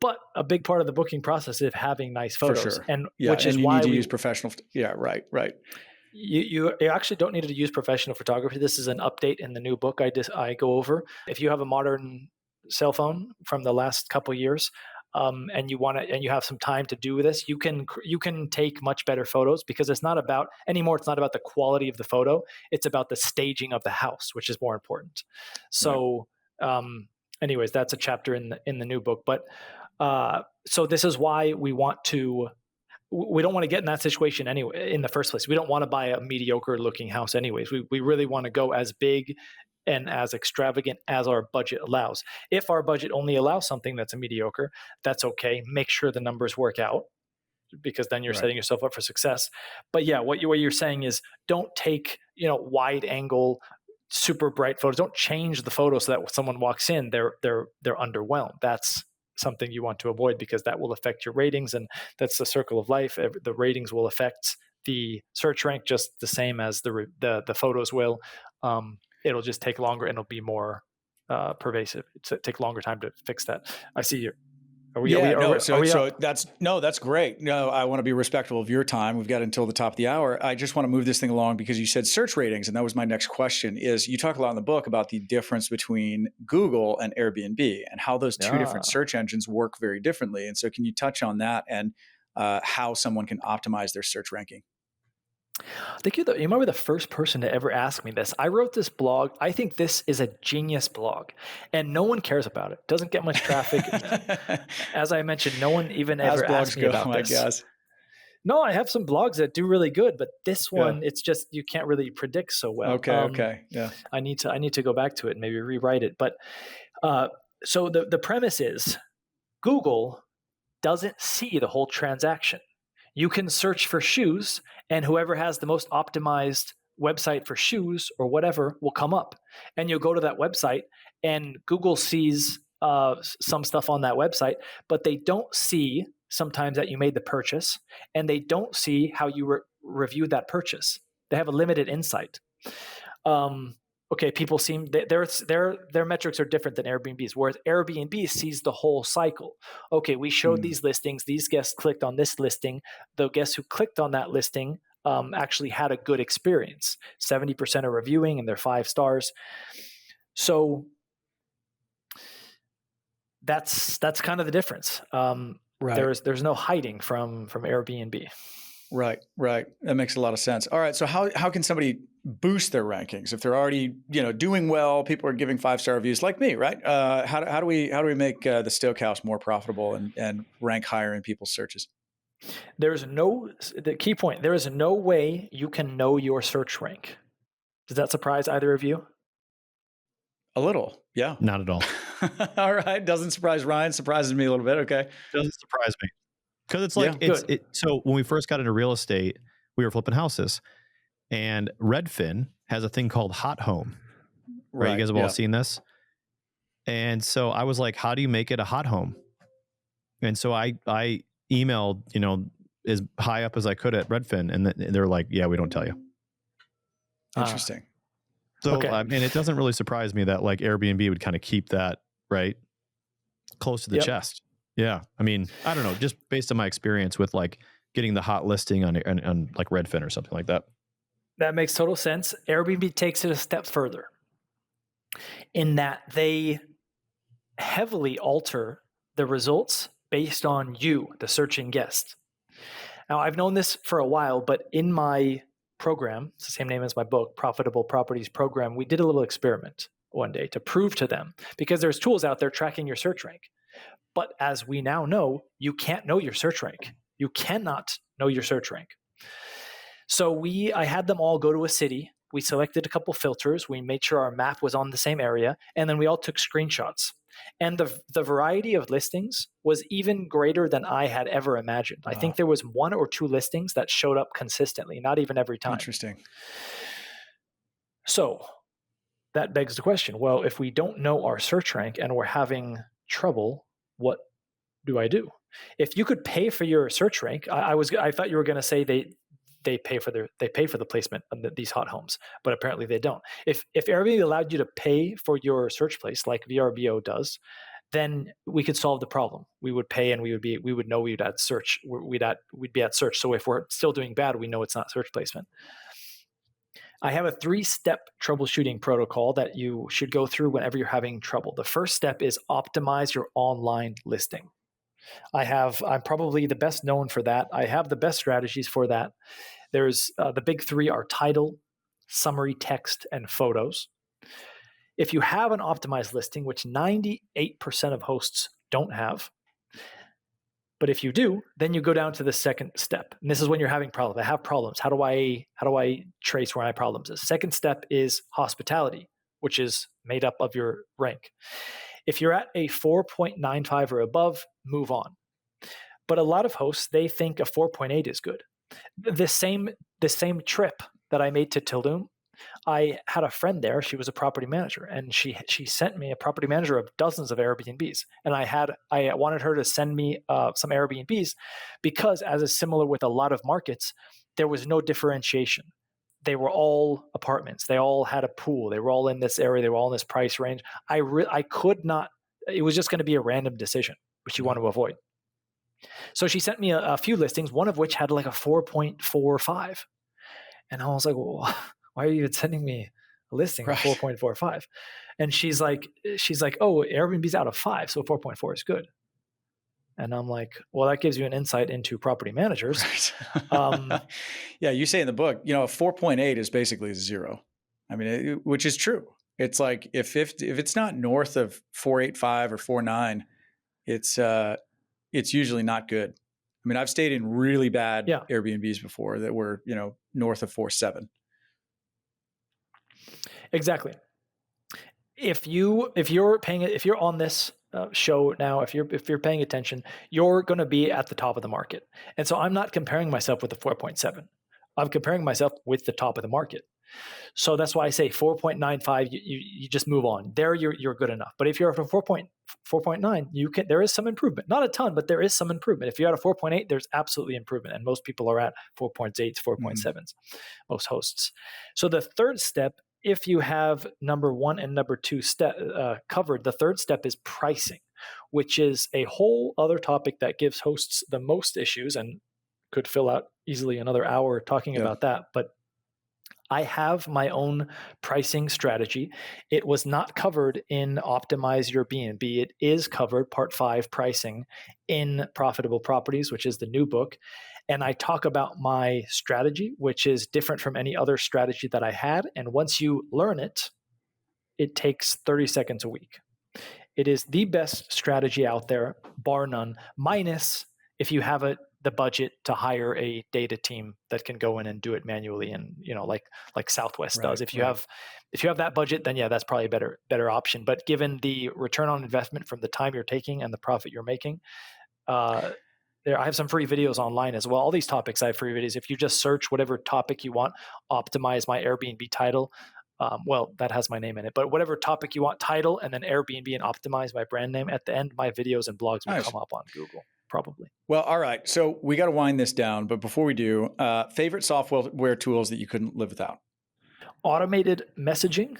But a big part of the booking process is having nice photos, for sure. Which is you why need to use professional. Yeah, right. You actually don't need to use professional photography. This is an update in the new book I go over. If you have a modern cell phone from the last couple of years, and you have some time to do this, you can take much better photos, because it's not about the quality of the photo. It's about the staging of the house, which is more important. So, anyways, that's a chapter in the new book. But so this is why we don't want to get in that situation anyway in the first place. We don't want to buy a mediocre looking house anyways. We really want to go as big and as extravagant as our budget allows. If our budget only allows something that's a mediocre, that's okay. Make sure the numbers work out, because then you're setting yourself up for success. But yeah, what you're saying is don't take, wide angle super bright photos. Don't change the photo so that when someone walks in, they're underwhelmed. That's something you want to avoid because that will affect your ratings, and that's the circle of life. The ratings will affect the search rank just the same as the photos will. It'll just take longer and it'll be more pervasive. It'll take longer time to fix that. I see you. That's great. No, I want to be respectful of your time. We've got until the top of the hour. I just want to move this thing along because you said search ratings, and that was my next question. Is you talk a lot in the book about the difference between Google and Airbnb and how those two different search engines work very differently. And so, can you touch on that and how someone can optimize their search ranking? I think you might be the first person to ever ask me this. I wrote this blog. I think this is a genius blog, and no one cares about it. Doesn't get much traffic. As I mentioned, no one even ever asked me about this. Guess. No, I have some blogs that do really good, but this one, it's just you can't really predict so well. Okay, yeah. I need to go back to it and maybe rewrite it. But so the premise is Google doesn't see the whole transaction. You can search for shoes, and whoever has the most optimized website for shoes or whatever will come up. And you'll go to that website, and Google sees some stuff on that website, but they don't see sometimes that you made the purchase, and they don't see how you reviewed that purchase. They have a limited insight. Okay, people seem their metrics are different than Airbnb's, whereas Airbnb sees the whole cycle. Okay, we showed these listings. These guests clicked on this listing. The guests who clicked on that listing actually had a good experience. 70% are reviewing, and they're 5 stars. So that's kind of the difference. Right. There's no hiding from Airbnb. Right. That makes a lot of sense. All right. So how can somebody boost their rankings if they're already doing well? People are giving 5-star reviews, like me, right? How do we make the Steakhouse more profitable and rank higher in people's searches? The key point. There is no way you can know your search rank. Does that surprise either of you? A little, yeah. Not at all. All right. Doesn't surprise Ryan. Surprises me a little bit. Okay. Doesn't surprise me. Because it's like, so when we first got into real estate, we were flipping houses, and Redfin has a thing called Hot Home. Right? You guys have all seen this? And so I was like, how do you make it a hot home? And so I emailed, as high up as I could at Redfin, and they're like, yeah, we don't tell you. Interesting. So, and it doesn't really surprise me that like Airbnb would kind of keep that, right, close to the chest. Yeah. I mean, I don't know, just based on my experience with like getting the hot listing on like Redfin or something like that. That makes total sense. Airbnb takes it a step further in that they heavily alter the results based on you, the searching guest. Now, I've known this for a while, but in my program, it's the same name as my book, Profitable Properties Program, we did a little experiment one day to prove to them, because there's tools out there tracking your search rank. But as we now know, you can't know your search rank. You cannot know your search rank. So I had them all go to a city. We selected a couple filters. We made sure our map was on the same area. And then we all took screenshots. And the variety of listings was even greater than I had ever imagined. Wow. I think there was 1 or 2 listings that showed up consistently, not even every time. Interesting. So that begs the question, well, if we don't know our search rank and we're having trouble, what do I do? If you could pay for your search rank, I thought you were going to say they pay for the placement of these hot homes, but apparently they don't. If Airbnb allowed you to pay for your search place like VRBO does, then we could solve the problem. We would pay, and we would know we'd at search. We'd be at search. So if we're still doing bad, we know it's not search placement. I have a 3-step troubleshooting protocol that you should go through whenever you're having trouble. The first step is optimize your online listing. I'm probably the best known for that. I have the best strategies for that. There's the big 3 are title, summary text, and photos. If you have an optimized listing, which 98% of hosts don't have, but if you do, then you go down to the second step. And this is when you're having problems. I have problems. How do I trace where my problems is? Second step is hospitality, which is made up of your rank. If you're at a 4.95 or above, move on. But a lot of hosts, they think a 4.8 is good. The same trip that I made to Tulum, I had a friend there. She was a property manager, and she sent me a property manager of dozens of Airbnbs. And I wanted her to send me some Airbnbs because, as is similar with a lot of markets, there was no differentiation. They were all apartments. They all had a pool. They were all in this area. They were all in this price range. I could not. It was just going to be a random decision, which you want to avoid. So she sent me a few listings, one of which had like a 4.45. And I was like, well, why are you even sending me a listing of 4.45? And she's like, oh, Airbnb's out of 5, so 4.4 is good. And I'm like, well, that gives you an insight into property managers. Right. Yeah, you say in the book, a 4.8 is basically 0. I mean, which is true. It's like if it's not north of 4.85 or 4.9, it's usually not good. I mean, I've stayed in really bad Airbnbs before that were, north of 4.7. Exactly. If you're on this show now, if you're paying attention, you're going to be at the top of the market. And so I'm not comparing myself with the 4.7. I'm comparing myself with the top of the market. So that's why I say 4.95, you just move on. There you're good enough. But if you're at a 4.9, there is some improvement. Not a ton, but there is some improvement. If you're at a 4.8, there's absolutely improvement. And most people are at 4.8s, 4.7s, most hosts. So the third step, if you have number 1 and number 2 covered, the third step is pricing, which is a whole other topic that gives hosts the most issues and could fill out easily another hour talking about that. But I have my own pricing strategy. It was not covered in Optimize Your B&B. It is covered, part 5 pricing, in Profitable Properties, which is the new book. And I talk about my strategy, which is different from any other strategy that I had. And once you learn it, it takes 30 seconds a week. It is the best strategy out there, bar none, minus if you have the budget to hire a data team that can go in and do it manually, and like Southwest does. If you have that budget, then that's probably a better option. But given the return on investment from the time you're taking and the profit you're making, I have some free videos online as well. All these topics I have free videos. If you just search whatever topic you want, optimize my Airbnb title. That has my name in it, but whatever topic you want, title, and then Airbnb and optimize my brand name at the end, my videos and blogs will come up on Google. Probably. Well, all right. So we got to wind this down. But before we do, favorite software tools that you couldn't live without? Automated messaging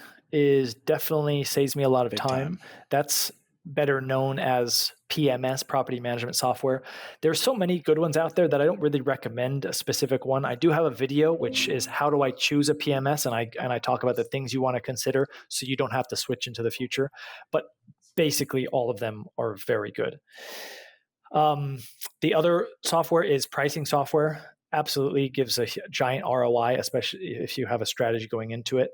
definitely saves me a lot of time. That's better known as PMS, property management software. There's so many good ones out there that I don't really recommend a specific one. I do have a video, which is how do I choose a PMS? And I talk about the things you want to consider so you don't have to switch into the future. But basically all of them are very good. The other software is pricing software. Absolutely gives a giant ROI, especially if you have a strategy going into it.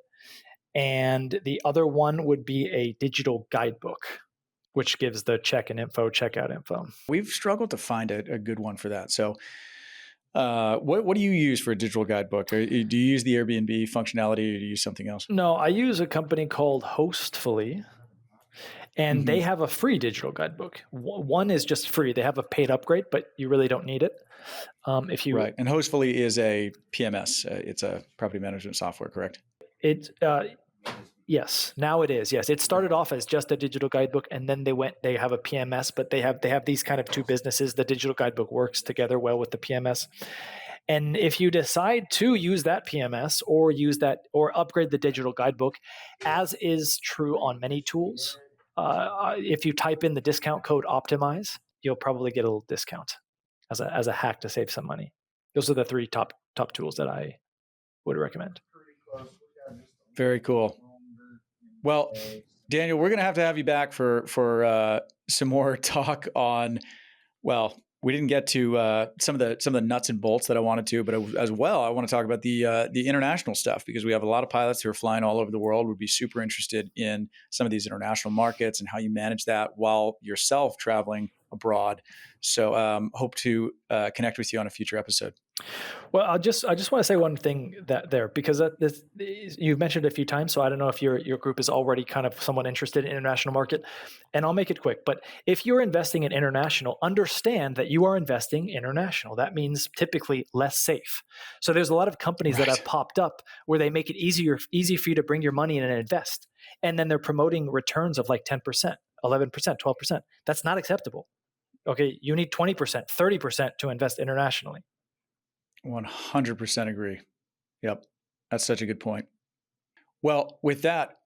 And the other one would be a digital guidebook, which gives the check-in info, checkout info. We've struggled to find a good one for that. So what do you use for a digital guidebook? Do you use the Airbnb functionality, or do you use something else? No, I use a company called Hostfully. And they have a free digital guidebook. One is just free. They have a paid upgrade, but you really don't need it. Right. And Hostfully is a PMS. It's a property management software, correct? Yes. Now it is. Yes. It started off as just a digital guidebook, and then they have a PMS, but they have these kind of two businesses. The digital guidebook works together well with the PMS. And if you decide to use that PMS or upgrade the digital guidebook, as is true on many tools, if you type in the discount code OPTIMIZE, you'll probably get a little discount as a hack to save some money. Those are the 3 top tools that I would recommend. Very cool. Well, Daniel, we're going to have you back for some more talk on, we didn't get to some of the nuts and bolts that I wanted to, but as well, I want to talk about the international stuff, because we have a lot of pilots who are flying all over the world. Would be super interested in some of these international markets and how you manage that while yourself traveling abroad. So hope to connect with you on a future episode. Well, I just want to say one thing because you've mentioned it a few times, so I don't know if your group is already kind of somewhat interested in international market, and I'll make it quick. But if you're investing in international, understand that you are investing international. That means typically less safe. So there's a lot of companies that have popped up where they make it easy for you to bring your money in and invest, and then they're promoting returns of like 10%, 11%, 12%. That's not acceptable. Okay, you need 20%, 30% to invest internationally. 100% agree. Yep. That's such a good point. Well, with that,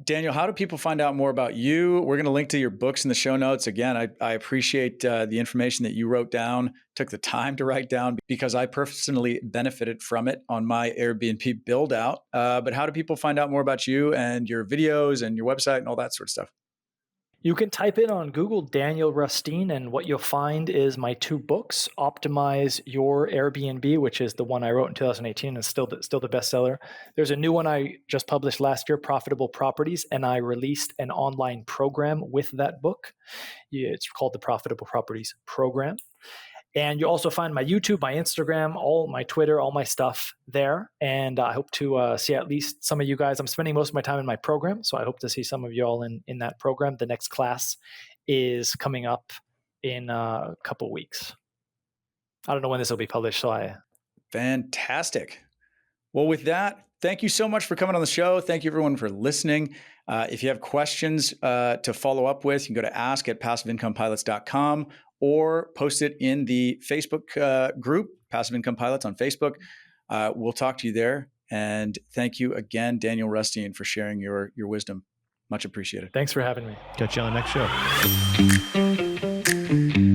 Daniel, how do people find out more about you? We're going to link to your books in the show notes. Again, I appreciate the information that you wrote down, took the time to write down, because I personally benefited from it on my Airbnb build out. But how do people find out more about you and your videos and your website and all that sort of stuff? You can type in on Google Daniel Rusteen, and what you'll find is my 2 books, Optimize Your Airbnb, which is the one I wrote in 2018 and still the bestseller. There's a new one I just published last year, Profitable Properties, and I released an online program with that book. It's called the Profitable Properties Program. And you'll also find my YouTube, my Instagram, all my Twitter, all my stuff there. And I hope to see at least some of you guys. I'm spending most of my time in my program, so I hope to see some of you all in that program. The next class is coming up in a couple of weeks. I don't know when this will be published, Fantastic. Well, with that, thank you so much for coming on the show. Thank you, everyone, for listening. If you have questions to follow up with, you can go to ask@passiveincomepilots.com or post it in the Facebook group, Passive Income Pilots on Facebook. We'll talk to you there. And thank you again, Daniel Rusteen, for sharing your wisdom. Much appreciated. Thanks for having me. Catch you on the next show.